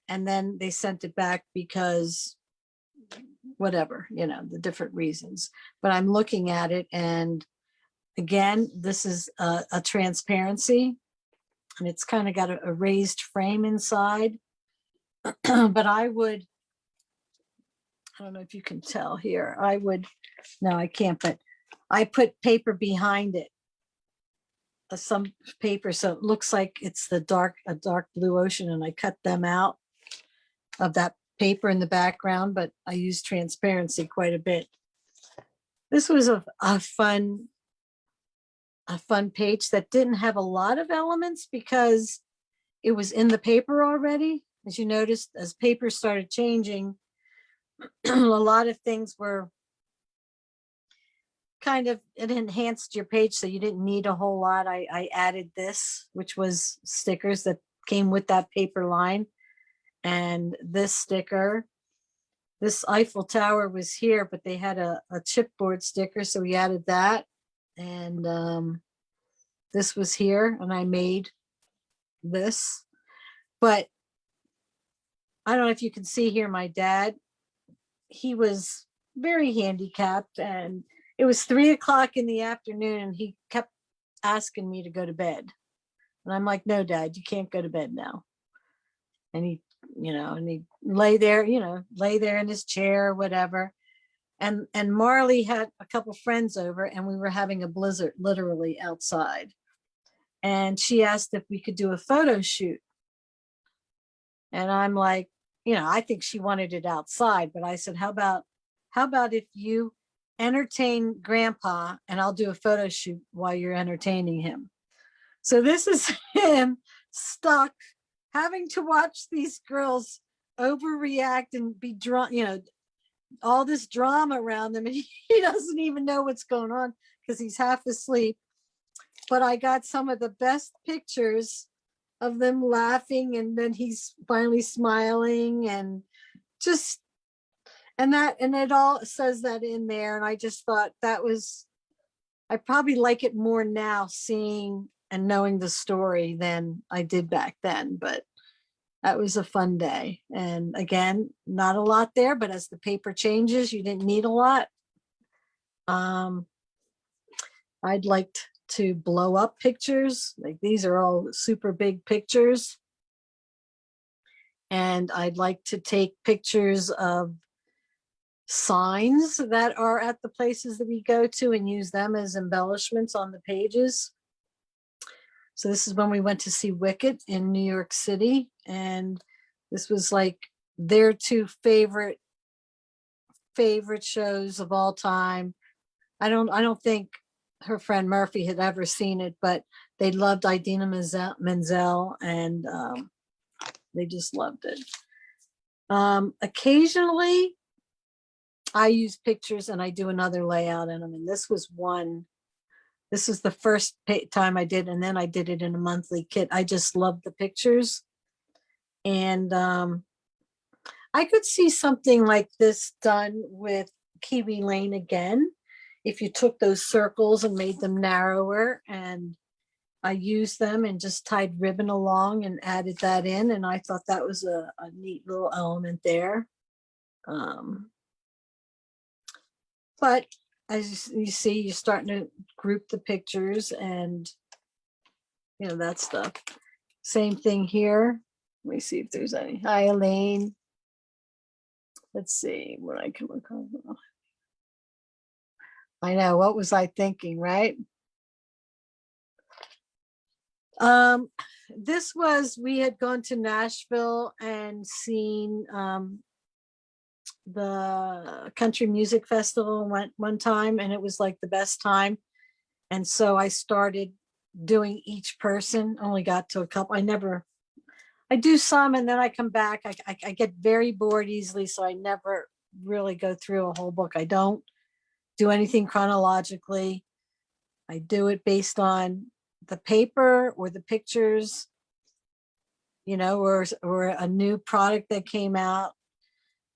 and then they sent it back because whatever, you know, the different reasons. But I'm looking at it, and again, this is a transparency, and it's kind of got a raised frame inside. But I don't know if you can tell here. No, I can't, but I put paper behind it. Some paper, so it looks like it's a dark blue ocean, and I cut them out of that paper in the background, but I use transparency quite a bit. This was a fun page that didn't have a lot of elements because it was in the paper already. As you noticed, as paper started changing, a lot of things were kind of, it enhanced your page, so you didn't need a whole lot. I added this, which was stickers that came with that paper line, and this sticker. This Eiffel Tower was here, but they had a chipboard sticker, so we added that. And this was here, and I made this. But I don't know if you can see here, my dad, he was very handicapped, and it was 3 o'clock in the afternoon, and he kept asking me to go to bed. And I'm like, no, Dad, you can't go to bed now. And he, you know, and he lay there in his chair or whatever. And Marley had a couple friends over, and we were having a blizzard literally outside. And she asked if we could do a photo shoot. And I'm like, you know, I think she wanted it outside, but I said, how about if you entertain Grandpa, and I'll do a photo shoot while you're entertaining him. So this is him stuck having to watch these girls overreact and be drawn, you know, all this drama around them, and he doesn't even know what's going on because he's half asleep. But I got some of the best pictures of them laughing, and then he's finally smiling, and just, and it all says that in there. And I just thought that was, I probably like it more now, seeing and knowing the story, than I did back then. But that was a fun day. And again, not a lot there, but as the paper changes, you didn't need a lot. I'd like to blow up pictures. Like, these are all super big pictures. And I'd like to take pictures of signs that are at the places that we go to and use them as embellishments on the pages. So this is when we went to see Wicked in New York City, and this was like their two favorite shows of all time. I don't think her friend Murphy had ever seen it, but They loved Idina Menzel, and they just loved it. Occasionally, I use pictures and I do another layout in them. And this was one. This is the first time I did, and then I did it in a monthly kit. I just loved the pictures. And I could see something like this done with Kiwi Lane again. If you took those circles and made them narrower, and I used them and just tied ribbon along and added that in. And I thought that was a neat little element there. But as you see, you're starting to group the pictures and, you know, that stuff. Same thing here. Let me see if there's any. Hi, Elaine. Let's see what I come across. I know, what was I thinking, right? This was, we had gone to Nashville and seen the country music festival one time, and it was like the best time. And so I started doing each person. Only got to a couple. I do some and then I come back. I get very bored easily, so I never really go through a whole book. I don't do anything chronologically. I do it based on the paper or the pictures, you know, or a new product that came out.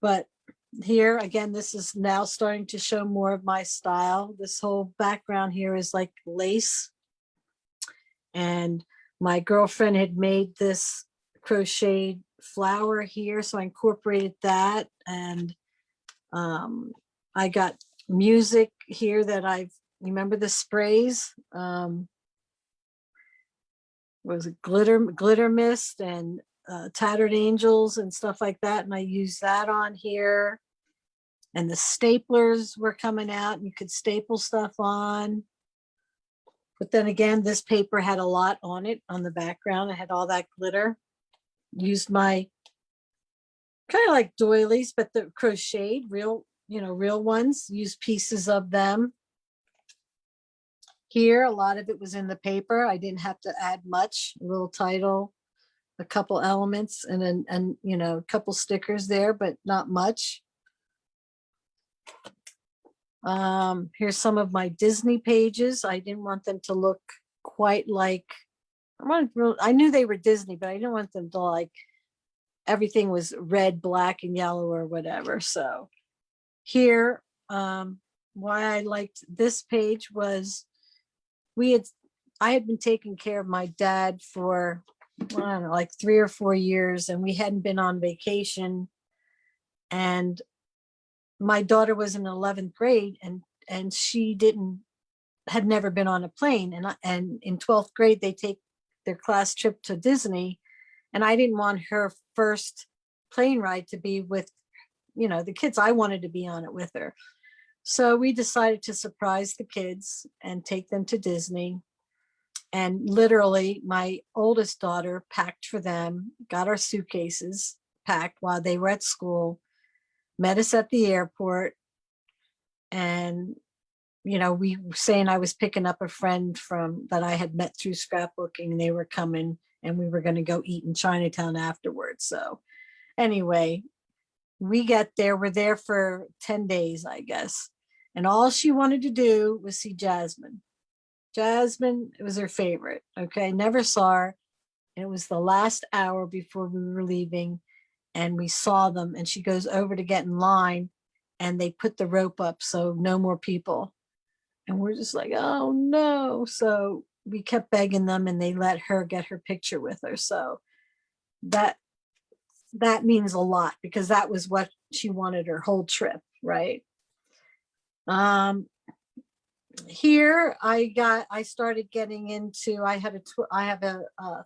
But here again, this is now starting to show more of my style. This whole background here is like lace, and my girlfriend had made this crocheted flower here, so I incorporated that. And I got music here that remember the sprays, was it glitter mist and tattered angels and stuff like that, and I used that on here. And the staplers were coming out, and you could staple stuff on. But then again, this paper had a lot on it on the background. It had all that glitter. Used my kind of like doilies, but the crocheted, real ones. Used pieces of them. Here, a lot of it was in the paper. I didn't have to add much. A little title, a couple elements, and then a couple stickers there, but not much. Here's some of my Disney pages. I didn't want them to look quite like, I knew they were Disney, but I didn't want them to like everything was red, black, and yellow or whatever. So here, why I liked this page was I had been taking care of my dad for, I don't know, like 3 or 4 years, and we hadn't been on vacation. And my daughter was in 11th grade, and she had never been on a plane. And in 12th grade, they take their class trip to Disney. And I didn't want her first plane ride to be with, the kids. I wanted to be on it with her. So we decided to surprise the kids and take them to Disney. And literally my oldest daughter packed for them, got our suitcases packed while they were at school, met us at the airport. And, we were saying I was picking up a friend that I had met through scrapbooking, and they were coming, and we were going to go eat in Chinatown afterwards. So anyway, we get there, we're there for 10 days, I guess. And all she wanted to do was see Jasmine. Jasmine, it was her favorite. Okay. Never saw her. And it was the last hour before we were leaving, and we saw them, and she goes over to get in line, and they put the rope up, so no more people. And we're just like, oh no. So we kept begging them, and they let her get her picture with her. So that means a lot, because that was what she wanted her whole trip, right? Here I started getting into, I have a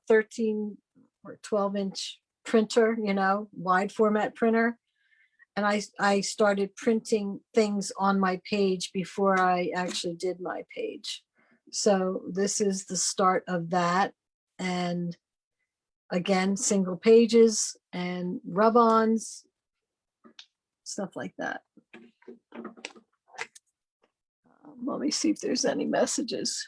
13 or 12-inch printer, wide format printer. And I started printing things on my page before I actually did my page. So this is the start of that. And again, single pages and rub-ons, stuff like that. Let me see if there's any messages.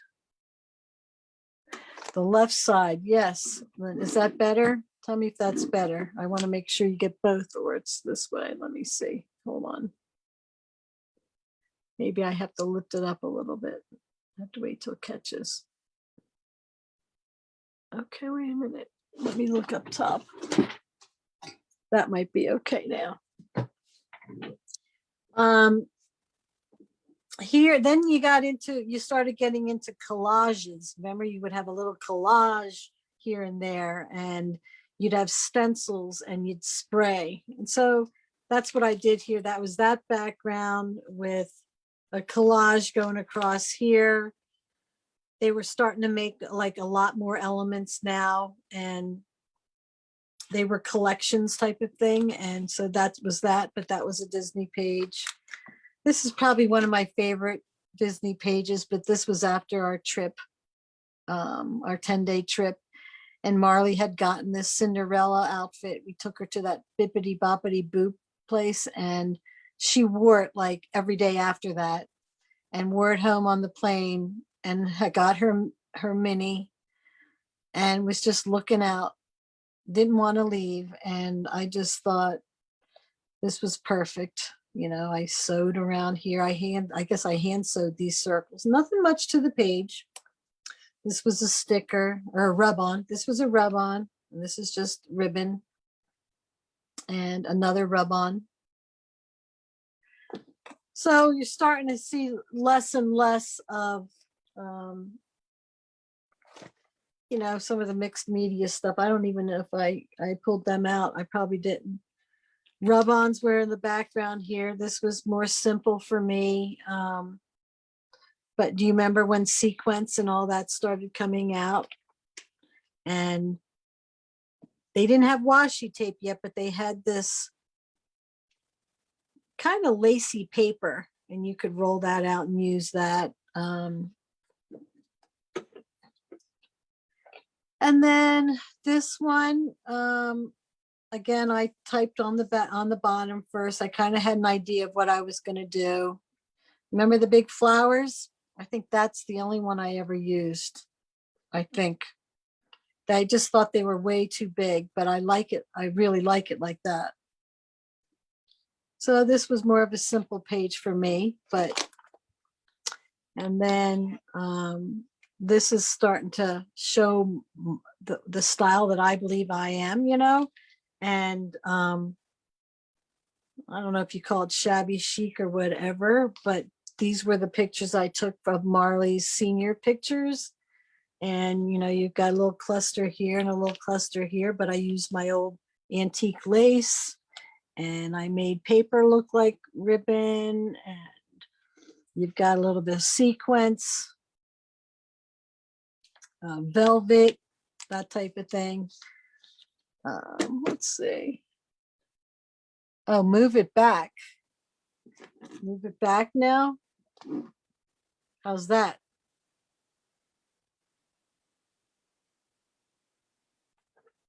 The left side, yes. Is that better? Tell me if that's better. I want to make sure you get both, or it's this way. Let me see. Hold on. Maybe I have to lift it up a little bit. I have to wait till it catches. Okay, wait a minute. Let me look up top. That might be okay now. Here, then you started getting into collages. Remember, you would have a little collage here and there, and you'd have stencils and you'd spray. And so that's what I did here. That was that background with a collage going across here. They were starting to make like a lot more elements now, and they were collections type of thing. And so that was that, but that was a Disney page. This is probably one of my favorite Disney pages, but this was after our trip, our 10-day trip. And Marley had gotten this Cinderella outfit. We took her to that Bippity Boppity Boop place, and she wore it like every day after that, and wore it home on the plane, and got her mini, and was just looking out, didn't want to leave. And I just thought this was perfect. You know, I sewed around here. I guess I hand sewed these circles. Nothing much to the page. This was a sticker or a rub-on. This was a rub-on, and this is just ribbon, and another rub-on. So you're starting to see less and less of, you know, some of the mixed media stuff. I don't even know if I pulled them out. I probably didn't. Rub-ons were in the background here. This was more simple for me. But do you remember when sequence and all that started coming out? And they didn't have washi tape yet, but they had this kind of lacy paper, and you could roll that out and use that. And then this one, again, I typed on the bottom first. I kind of had an idea of what I was going to do. Remember the big flowers? I think that's the only one I ever used. I think I just thought they were way too big, but I like it. I really like it like that. So this was more of a simple page for me, but, and then this is starting to show the style that I believe I am, you know. And I don't know if you call it shabby chic or whatever, but these were the pictures I took of Marley's senior pictures. And, you know, you've got a little cluster here and a little cluster here, but I used my old antique lace, and I made paper look like ribbon, and you've got a little bit of sequence, velvet, that type of thing. Let's see. Oh, move it back. Move it back now. How's that?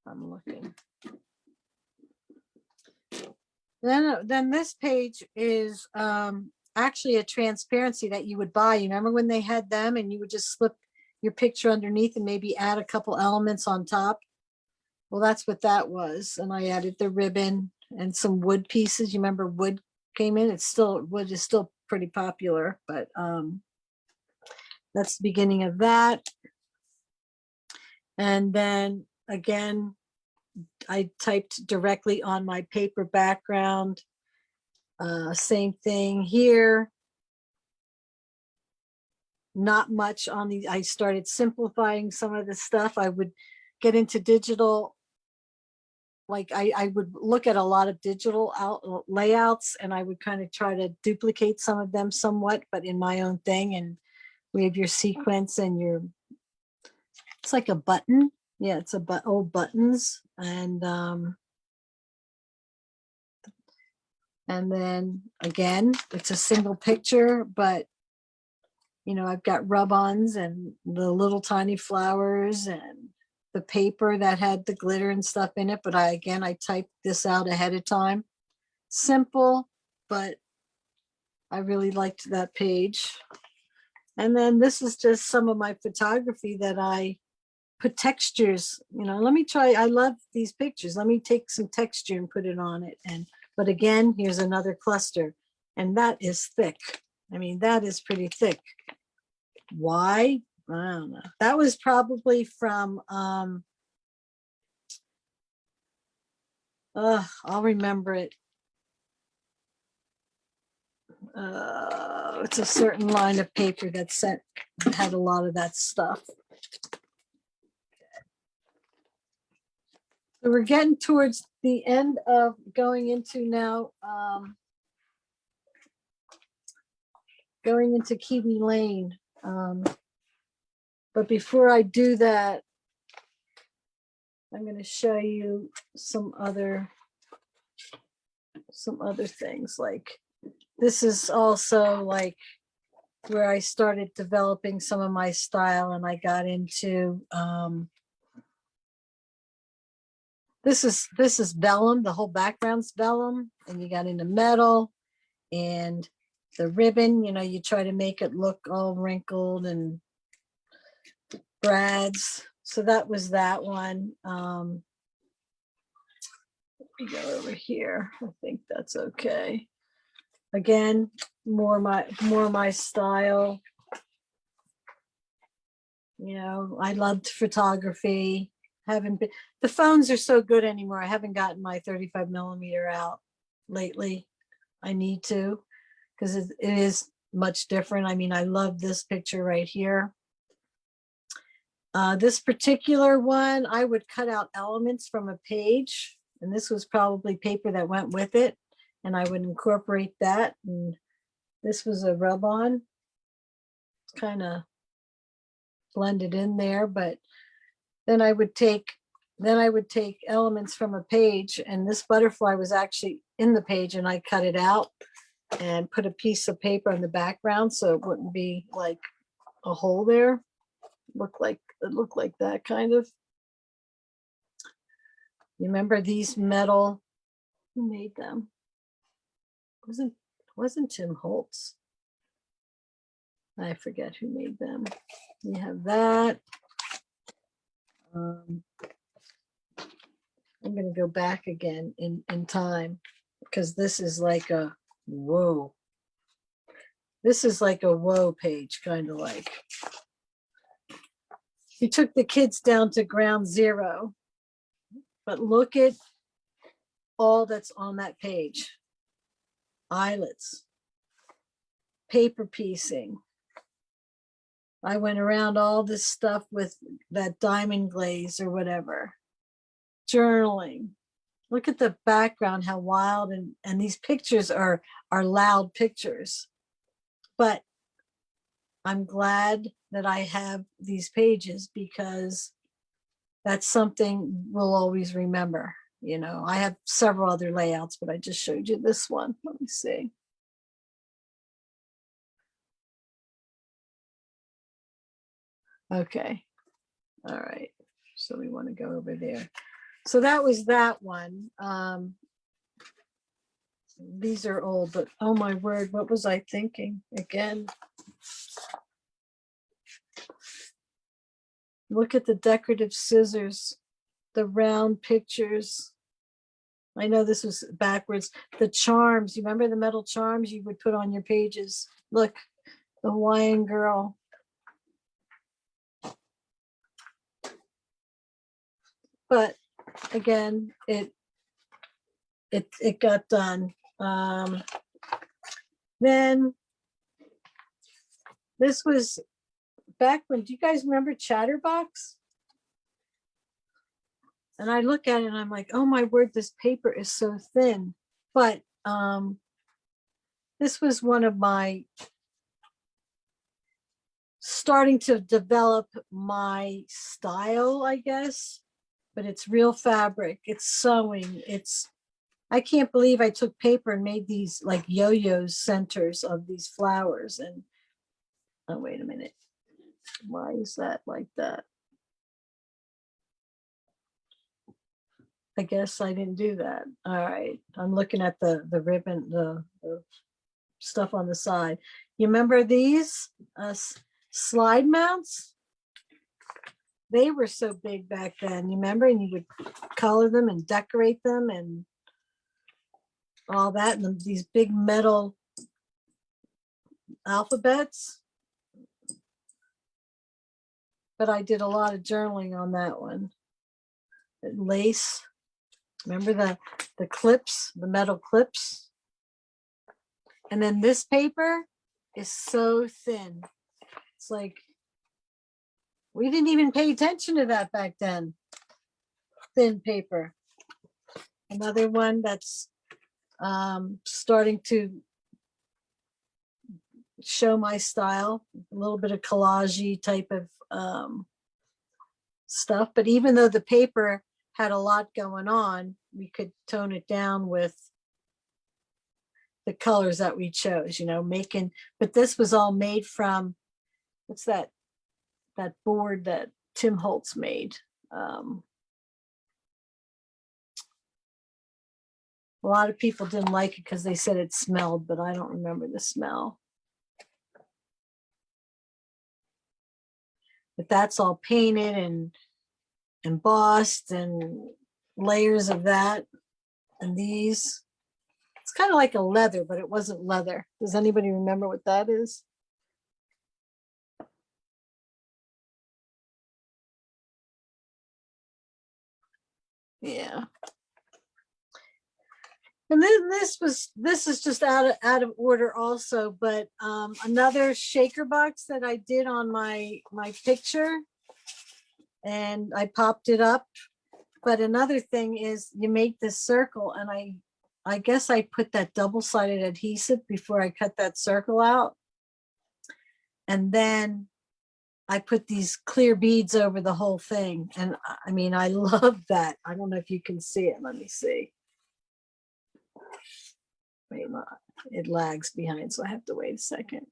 I'm looking. Then this page is actually a transparency that you would buy. You remember when they had them, and you would just slip your picture underneath and maybe add a couple elements on top? Well, that's what that was. And I added the ribbon and some wood pieces. You remember wood came in? Wood is still pretty popular, but that's the beginning of that. And then again, I typed directly on my paper background. Same thing here. Not much on the, I started simplifying some of the stuff. I would get into digital. Like I would look at a lot of digital layouts, and I would kind of try to duplicate some of them somewhat, but in my own thing. And we have your sequence and your, it's like a button. Yeah, it's old buttons. And then again, it's a single picture, but you know, I've got rub-ons and the little tiny flowers and the paper that had the glitter and stuff in it. But I typed this out ahead of time. Simple, but I really liked that page. And then this is just some of my photography that I put textures, you know, let me try, I love these pictures. Let me take some texture and put it on it. But again, here's another cluster, and that is thick. I mean, that is pretty thick. Why? I don't know. That was probably from, I'll remember it. It's a certain line of paper that had a lot of that stuff. So we're getting towards the end of going into now, going into Kiwi Lane. But before I do that, I'm going to show you some other things. Like this is also like where I started developing some of my style, and I got into this is vellum. The whole background's vellum, and you got into metal and the ribbon. You know, you try to make it look all wrinkled and brads. So that was that one. Let me go over here. I think that's okay. Again, more my style. You know, I loved photography. Haven't been, the phones are so good anymore. I haven't gotten my 35mm out lately. I need to, because it is much different. I mean, I love this picture right here. This particular one, I would cut out elements from a page, and this was probably paper that went with it, and I would incorporate that. And this was a rub-on. It's kind of blended in there, but then I would take elements from a page, and this butterfly was actually in the page, and I cut it out and put a piece of paper in the background so it wouldn't be like a hole there. It looked like that kind of. You remember these metal? Who made them? Wasn't Tim Holtz? I forget who made them. You have that. I'm going to go back again in time, because this is like a whoa. This is like a whoa page, kind of like. You took the kids down to ground zero, but look at all that's on that page. Eyelets, paper piecing. I went around all this stuff with that diamond glaze or whatever. Journaling. Look at the background, how wild, and these pictures are loud pictures. But I'm glad that I have these pages, because that's something we'll always remember. You know, I have several other layouts, but I just showed you this one. Let me see. Okay. All right. So we want to go over there. So that was that one. These are old, but oh my word, what was I thinking again? Look at the decorative scissors, the round pictures. I know this was backwards. The charms, you remember the metal charms you would put on your pages? Look, the Hawaiian girl. But again, it got done. Then this was back when, do you guys remember Chatterbox? And I look at it and I'm like, oh my word, this paper is so thin. But this was one of my starting to develop my style, I guess. But it's real fabric, it's sewing, I can't believe I took paper and made these like yo-yo centers of these flowers. And oh, wait a minute. Why is that like that? I guess I didn't do that. All right. I'm looking at the ribbon, the stuff on the side. You remember these slide mounts? they were so big back then, you remember? And you would color them and decorate them and all that. And these big metal alphabets. But I did a lot of journaling on that one. Lace. Remember the clips, the metal clips? And then this paper is so thin. It's like, we didn't even pay attention to that back then. Thin paper. Another one that's starting to show my style, a little bit of collage type of stuff. But even though the paper had a lot going on, we could tone it down with the colors that we chose, you know, making, but this was all made from, what's that board that Tim Holtz made? A lot of people didn't like it because they said it smelled, but I don't remember the smell. But that's all painted and embossed and layers of that. And these, it's kind of like a leather, but it wasn't leather. Does anybody remember what that is? Yeah. And then this is just out of order also, but another shaker box that I did on my picture, and I popped it up. But another thing is you make this circle, and I guess I put that double-sided adhesive before I cut that circle out. And then I put these clear beads over the whole thing. And I mean, I love that. I don't know if you can see it. Let me see. Wait, it lags behind, so I have to wait a second.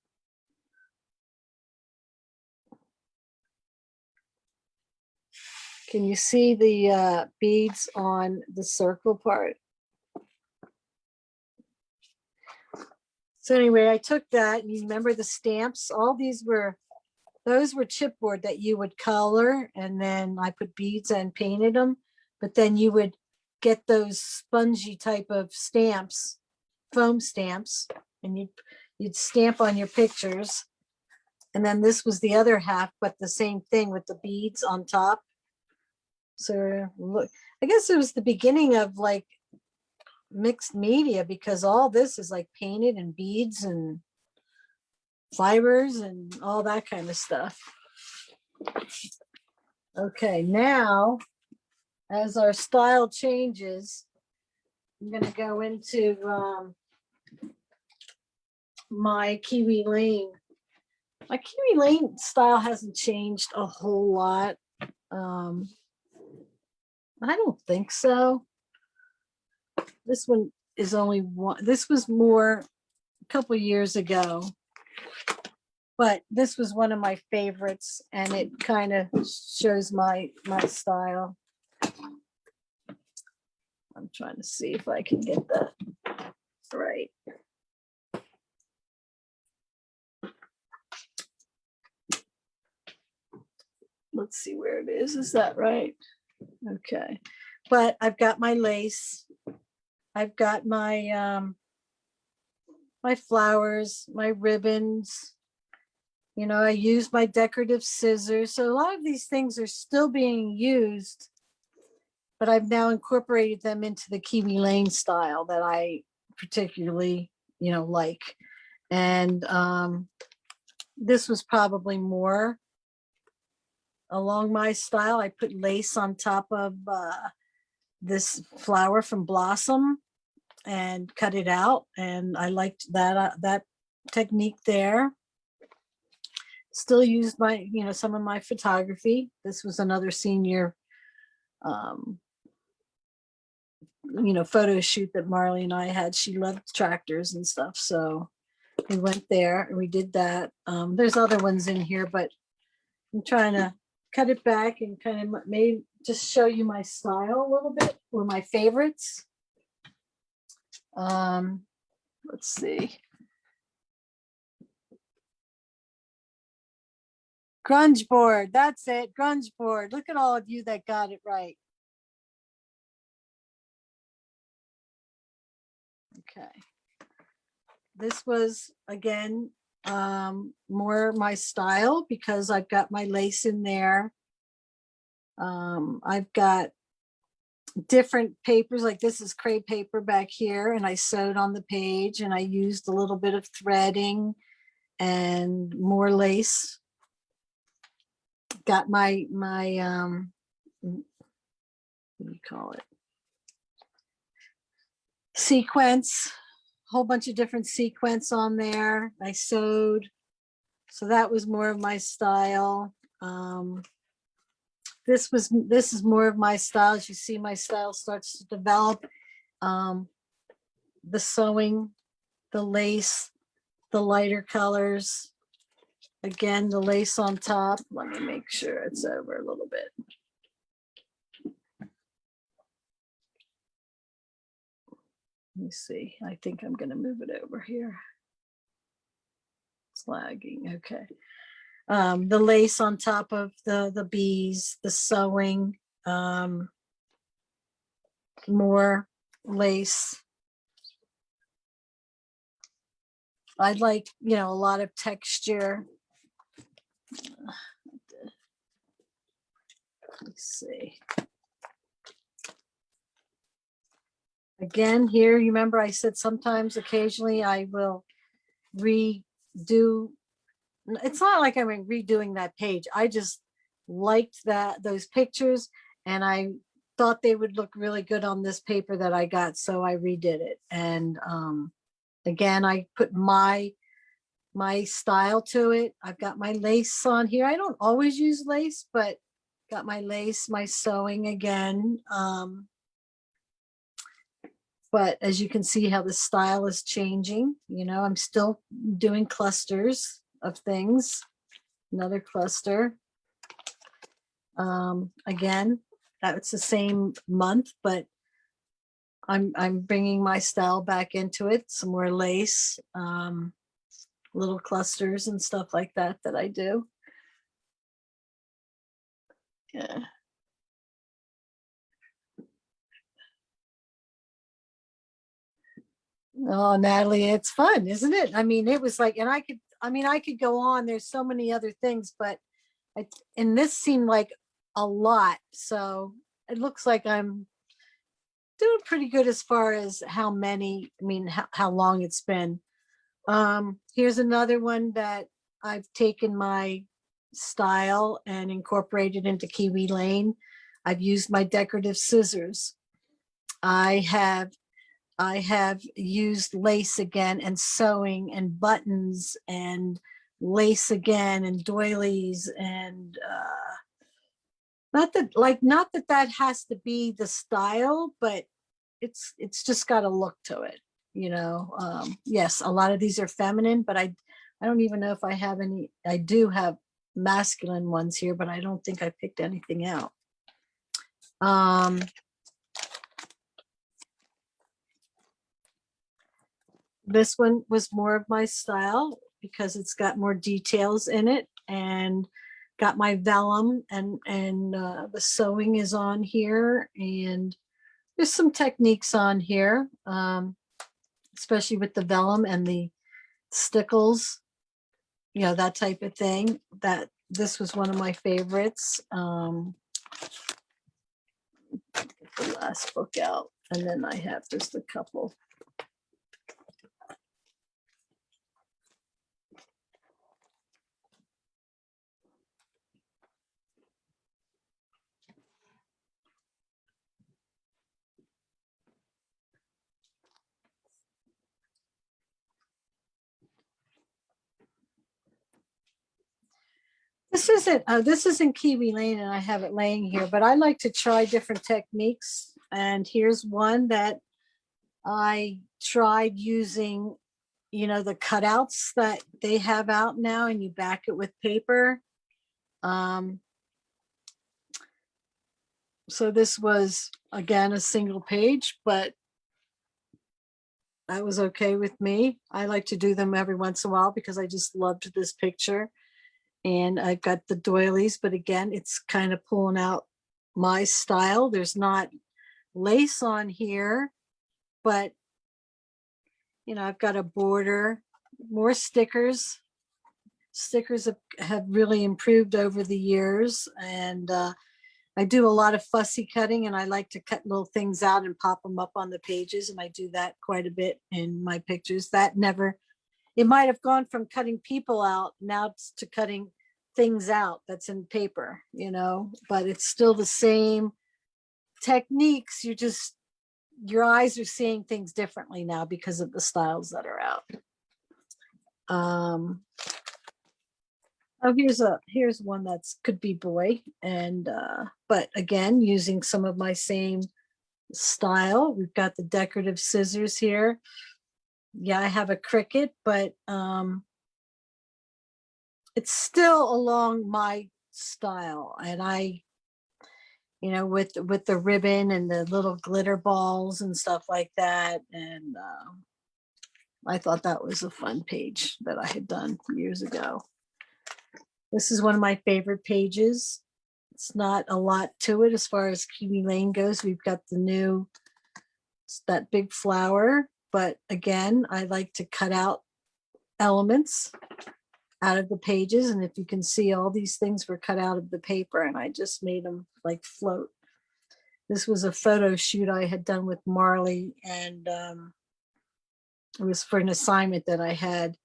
Can you see the beads on the circle part? So anyway, I took that, and you remember the stamps? All those were chipboard that you would color, and then I put beads and painted them. But then you would get those spongy type of stamps, foam stamps, and you'd stamp on your pictures. And then this was the other half, but the same thing with the beads on top. So look, I guess it was the beginning of like mixed media, because all this is like painted and beads and fibers and all that kind of stuff. Okay, now as our style changes, I'm going to go into my Kiwi Lane. My Kiwi Lane style hasn't changed a whole lot. I don't think so. This one is only one. This was more a couple years ago, but this was one of my favorites, and it kind of shows my style. I'm trying to see if I can get that right. Let's see where it is. Is that right? Okay. But I've got my lace. I've got my my flowers, my ribbons. You know, I use my decorative scissors. So a lot of these things are still being used, but I've now incorporated them into the Kiwi Lane style that I particularly, you know, like. And this was probably more along my style. I put lace on top of this flower from Blossom and cut it out, and I liked that technique there. Still used my, you know, some of my photography. This was another senior you know, photo shoot that Marley and I had. She loved tractors and stuff, so we went there and we did that. There's other ones in here, but I'm trying to cut it back and kind of maybe just show you my style a little bit, or my favorites. Let's see. Grunge board. That's it. Grunge board. Look at all of you that got it right. Okay. This was, again, more my style because I've got my lace in there. I've got different papers, like this is crepe paper back here, and I sewed on the page, and I used a little bit of threading and more lace. Got my what do you call it? Sequence, whole bunch of different sequence on there. I sewed, so that was more of my style. This is more of my style. As you see, my style starts to develop. The sewing, the lace, the lighter colors. Again, the lace on top. Let me make sure it's over a little bit. Let me see. I think I'm going to move it over here. It's lagging. Okay. The lace on top of the bees, the sewing, more lace. I'd like, a lot of texture. Let's see. Again, here, you remember I said sometimes, occasionally, I will redo. It's not like I'm redoing that page. I just liked those pictures, and I thought they would look really good on this paper that I got, so I redid it. And again, I put my style to it. I've got my lace on here. I don't always use lace, but got my lace, my sewing again. But as you can see how the style is changing, I'm still doing clusters of things. Another cluster. Again, that's the same month, but I'm bringing my style back into it. Some more lace, little clusters and stuff like that I do. Yeah. Oh, Natalie, it's fun, isn't it? I mean, it was like, and I could go on. There's so many other things, but and this seemed like a lot. So it looks like I'm doing pretty good as far as how many, how long it's been. Here's another one that I've taken my style and incorporated into Kiwi Lane. I've used my decorative scissors. I have used lace again, and sewing, and buttons, and lace again, and doilies, and not that has to be the style, but it's just got a look to it. Yes, a lot of these are feminine, but I don't even know if I have any. I do have masculine ones here, but I don't think I picked anything out. This one was more of my style because it's got more details in it, and got my vellum, and the sewing is on here, and there's some techniques on here, especially with the vellum and the stickles, that type of thing. That this was one of my favorites. Get the last book out, and then I have just a couple. This isn't Kiwi Lane, and I have it laying here, but I like to try different techniques. And here's one that I tried using, the cutouts that they have out now, and you back it with paper. So this was, again, a single page, but that was okay with me. I like to do them every once in a while because I just loved this picture. And I've got the doilies, but again, it's kind of pulling out my style. There's not lace on here, but I've got a border, more stickers. Stickers have really improved over the years, and I do a lot of fussy cutting, and I like to cut little things out and pop them up on the pages, and I do that quite a bit in my pictures. It might have gone from cutting people out now to cutting things out that's in paper, but it's still the same techniques. Your eyes are seeing things differently now because of the styles that are out. Here's one that's could be boy, and but again, using some of my same style. We've got the decorative scissors here. Yeah, I have a Cricut, but it's still along my style, and I with the ribbon and the little glitter balls and stuff like that. And I thought that was a fun page that I had done years ago. This is one of my favorite pages. It's not a lot to it as far as Kiwi Lane goes. We've got that big flower, but again, I like to cut out elements out of the pages, and if you can see, all these things were cut out of the paper, and I just made them like float. This was a photo shoot I had done with Marley, and it was for an assignment that I had,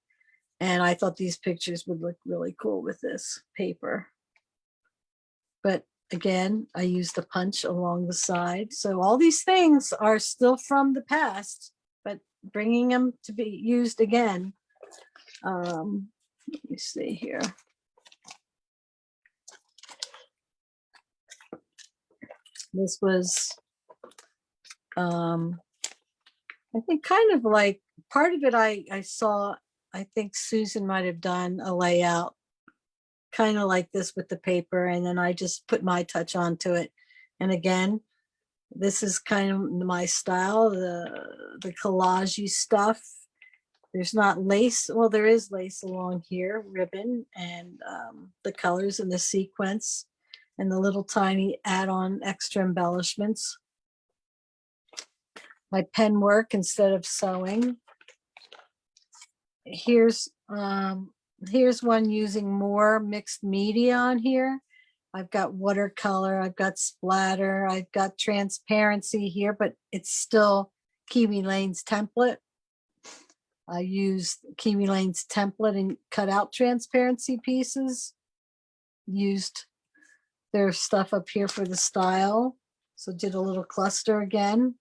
and I thought these pictures would look really cool with this paper. But again, I used the punch along the side. So all these things are still from the past, but bringing them to be used again. Let me see here. This was, I think, kind of like part of it I saw, I think Susan might have done a layout kind of like this with the paper, and then I just put my touch onto it. And again, this is kind of my style, the collage stuff. There's not lace. Well, there is lace along here, ribbon, and the colors and the sequence and the little tiny add-on extra embellishments. My pen work instead of sewing. Here's one using more mixed media on here. I've got watercolor, I've got splatter, I've got transparency here, but it's still Kiwi Lane's template. I used Kiwi Lane's template and cut out transparency pieces. Used their stuff up here for the style. So did a little cluster again.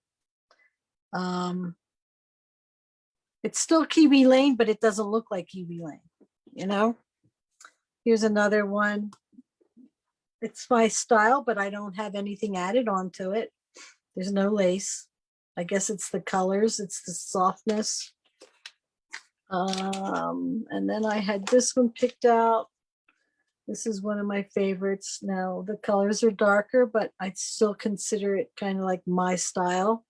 It's still Kiwi Lane, but it doesn't look like Kiwi Lane, Here's another one. It's my style, but I don't have anything added onto it. There's no lace. I guess it's the colors, it's the softness. And then I had this one picked out. This is one of my favorites. Now the colors are darker, but I still consider it kind of like my style.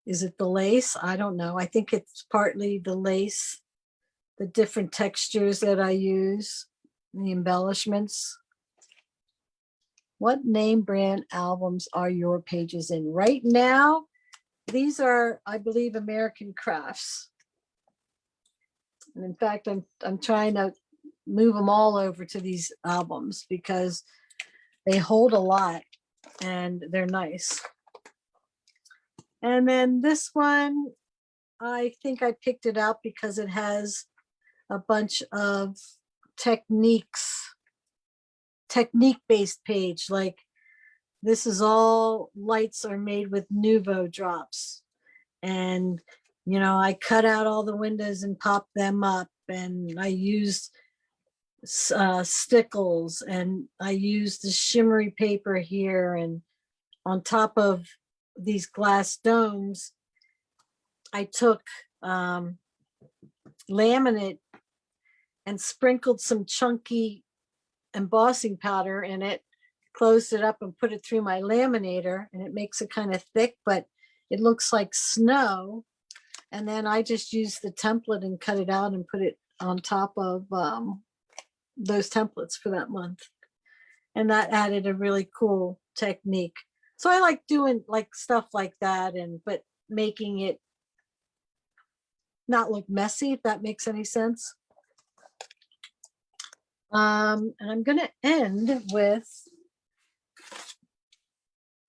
Is it the lace? I don't know. I think it's partly the lace, the different textures that I use, the embellishments. What name brand albums are your pages in? Right now, these are, I believe, American Crafts. And in fact, I'm trying to move them all over to these albums because they hold a lot and they're nice. And then this one, I think I picked it out because it has a bunch of technique-based page. Like this is all lights are made with Nuvo drops. And, I cut out all the windows and popped them up. And I used stickles, and I used the shimmery paper here. And on top of these glass domes, I took laminate and sprinkled some chunky embossing powder in it, closed it up and put it through my laminator, and it makes it kind of thick, but it looks like snow. And then I just used the template and cut it out and put it on top of those templates for that month. And that added a really cool technique. So I like doing like stuff like that, but making it not look messy, if that makes any sense. And I'm going to end with,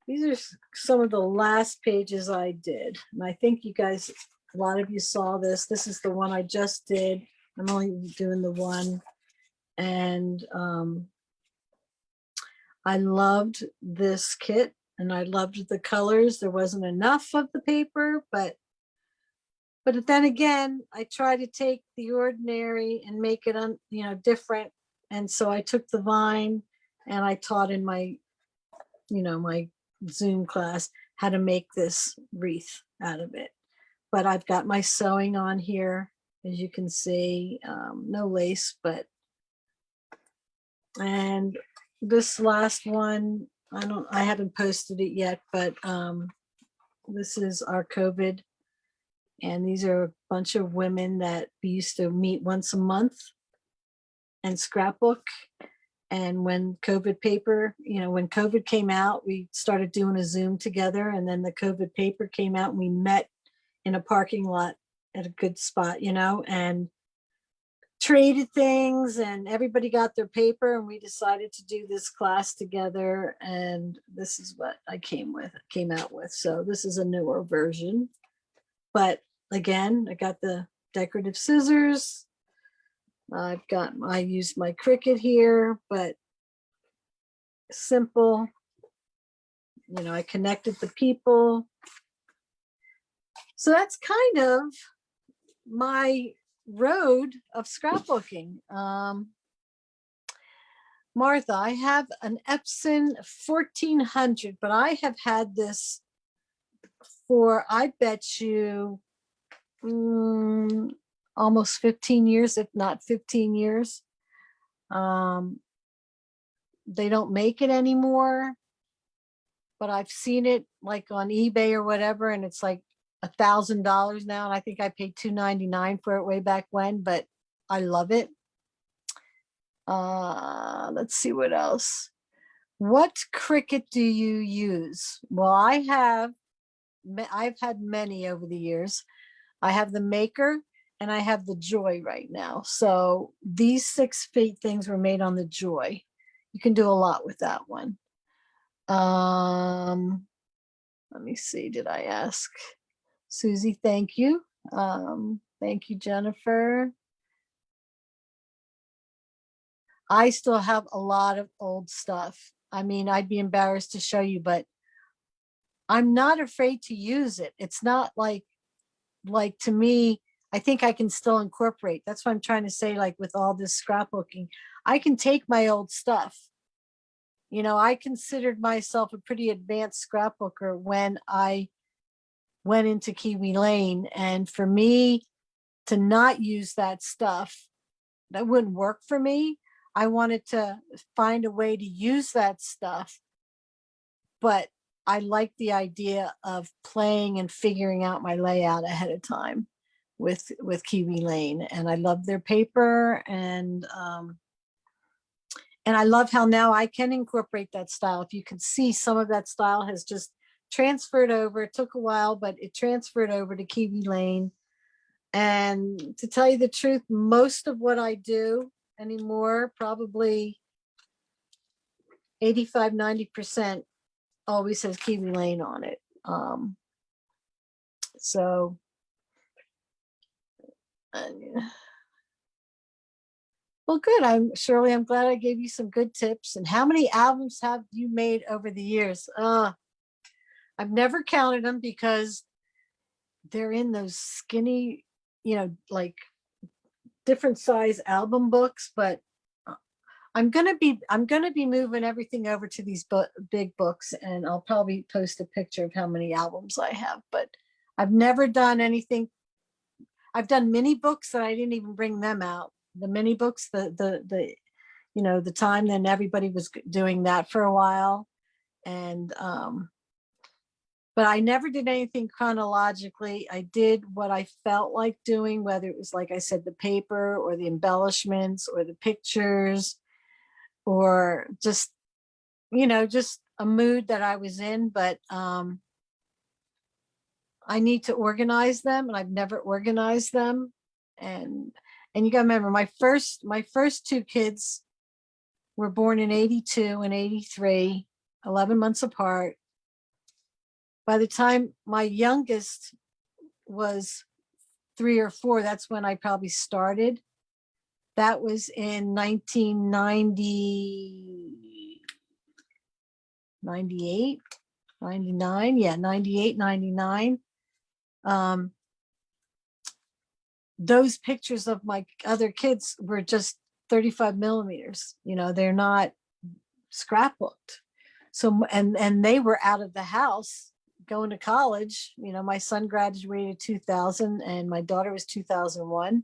these are some of the last pages I did. And I think you guys, a lot of you saw this. This is the one I just did. I'm only doing the one. And I loved this kit and I loved the colors. There wasn't enough of the paper, but then again, I try to take the ordinary and make it different. And so I took the vine and I taught in my, my Zoom class how to make this wreath out of it. But I've got my sewing on here, as you can see, no lace, and this last one, I haven't posted it yet, but this is our COVID. And these are a bunch of women that we used to meet once a month and scrapbook. And when COVID paper, when COVID came out, we started doing a Zoom together. And then the COVID paper came out and we met in a parking lot at a good spot, and traded things, and everybody got their paper, and we decided to do this class together. And this is what I came out with. So this is a newer version. But again, I got the decorative scissors. I used my Cricut here, but simple. I connected the people. So that's kind of my road of scrapbooking. Martha, I have an Epson 1400, but I have had this for, I bet you, almost 15 years, if not 15 years. They don't make it anymore, but I've seen it like on eBay or whatever, and it's like $1,000 now. And I think I paid $299 for it way back when, but I love it. Let's see what else. What Cricut do you use? Well, I've had many over the years. I have the Maker and I have the Joy right now. So these 6 feet things were made on the Joy. You can do a lot with that one. Let me see, did I ask? Susie, thank you. Thank you, Jennifer. I still have a lot of old stuff. I mean, I'd be embarrassed to show you, but I'm not afraid to use it. It's not like to me, I think I can still incorporate. That's what I'm trying to say, like with all this scrapbooking, I can take my old stuff. I considered myself a pretty advanced scrapbooker when I went into Kiwi Lane. And for me to not use that stuff, that wouldn't work for me. I wanted to find a way to use that stuff, but I like the idea of playing and figuring out my layout ahead of time with Kiwi Lane. And I love their paper, and I love how now I can incorporate that style. If you can see, some of that style has just transferred over. It took a while, but it transferred over to Kiwi Lane. And to tell you the truth, most of what I do anymore, probably 85–90% always has Kiwi Lane on it. So well, good. I'm glad I gave you some good tips. And how many albums have you made over the years? I've never counted them because they're in those skinny, like different size album books, but I'm gonna be moving everything over to these big books, and I'll probably post a picture of how many albums I have. But I've never done anything. I've done mini books that I didn't even bring them out. The mini books, the time then everybody was doing that for a while, and but I never did anything chronologically. I did what I felt like doing, whether it was, like I said, the paper or the embellishments or the pictures or just, just a mood that I was in. But I need to organize them, and I've never organized them. And you gotta remember, my first two kids were born in 82 and 83, 11 months apart. By the time my youngest was 3 or 4, that's when I probably started. That was in 1990, 98, 99. Yeah, 98, 99. Those pictures of my other kids were just 35 millimeters. They're not scrapbooked. So, and they were out of the house going to college. My son graduated 2000 and my daughter was 2001.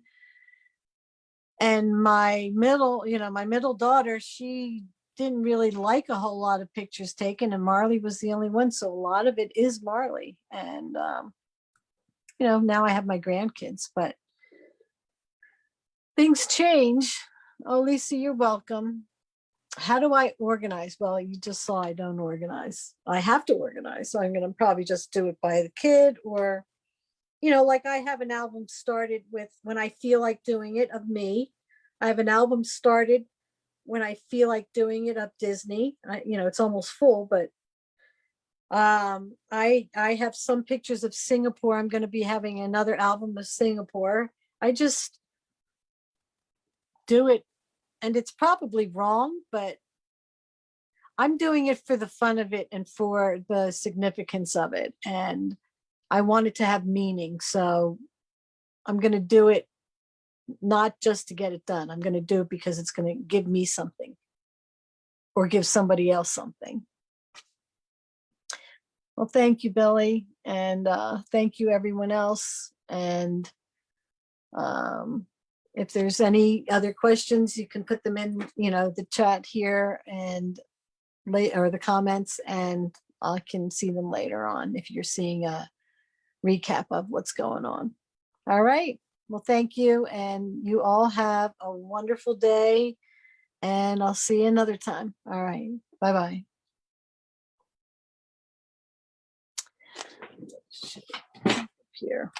And my middle daughter, she didn't really like a whole lot of pictures taken, and Marley was the only one. So a lot of it is Marley. And, now I have my grandkids, but things change. Oh, Lisa, you're welcome. How do I organize? Well, you just saw I don't organize. I have to organize. So I'm going to probably just do it by the kid, or, like I have an album started with when I feel like doing it of me. I have an album started when I feel like doing it of Disney. It's almost full, but I have some pictures of Singapore. I'm going to be having another album of Singapore. I just do it, and it's probably wrong, but I'm doing it for the fun of it and for the significance of it. And I want it to have meaning. So I'm going to do it not just to get it done. I'm going to do it because it's going to give me something or give somebody else something. Well, thank you, Billy. And thank you, everyone else. And if there's any other questions, you can put them in, the chat here and or the comments, and I can see them later on if you're seeing a recap of what's going on. All right. Well, thank you. And you all have a wonderful day, and I'll see you another time. All right. Bye-bye. Here.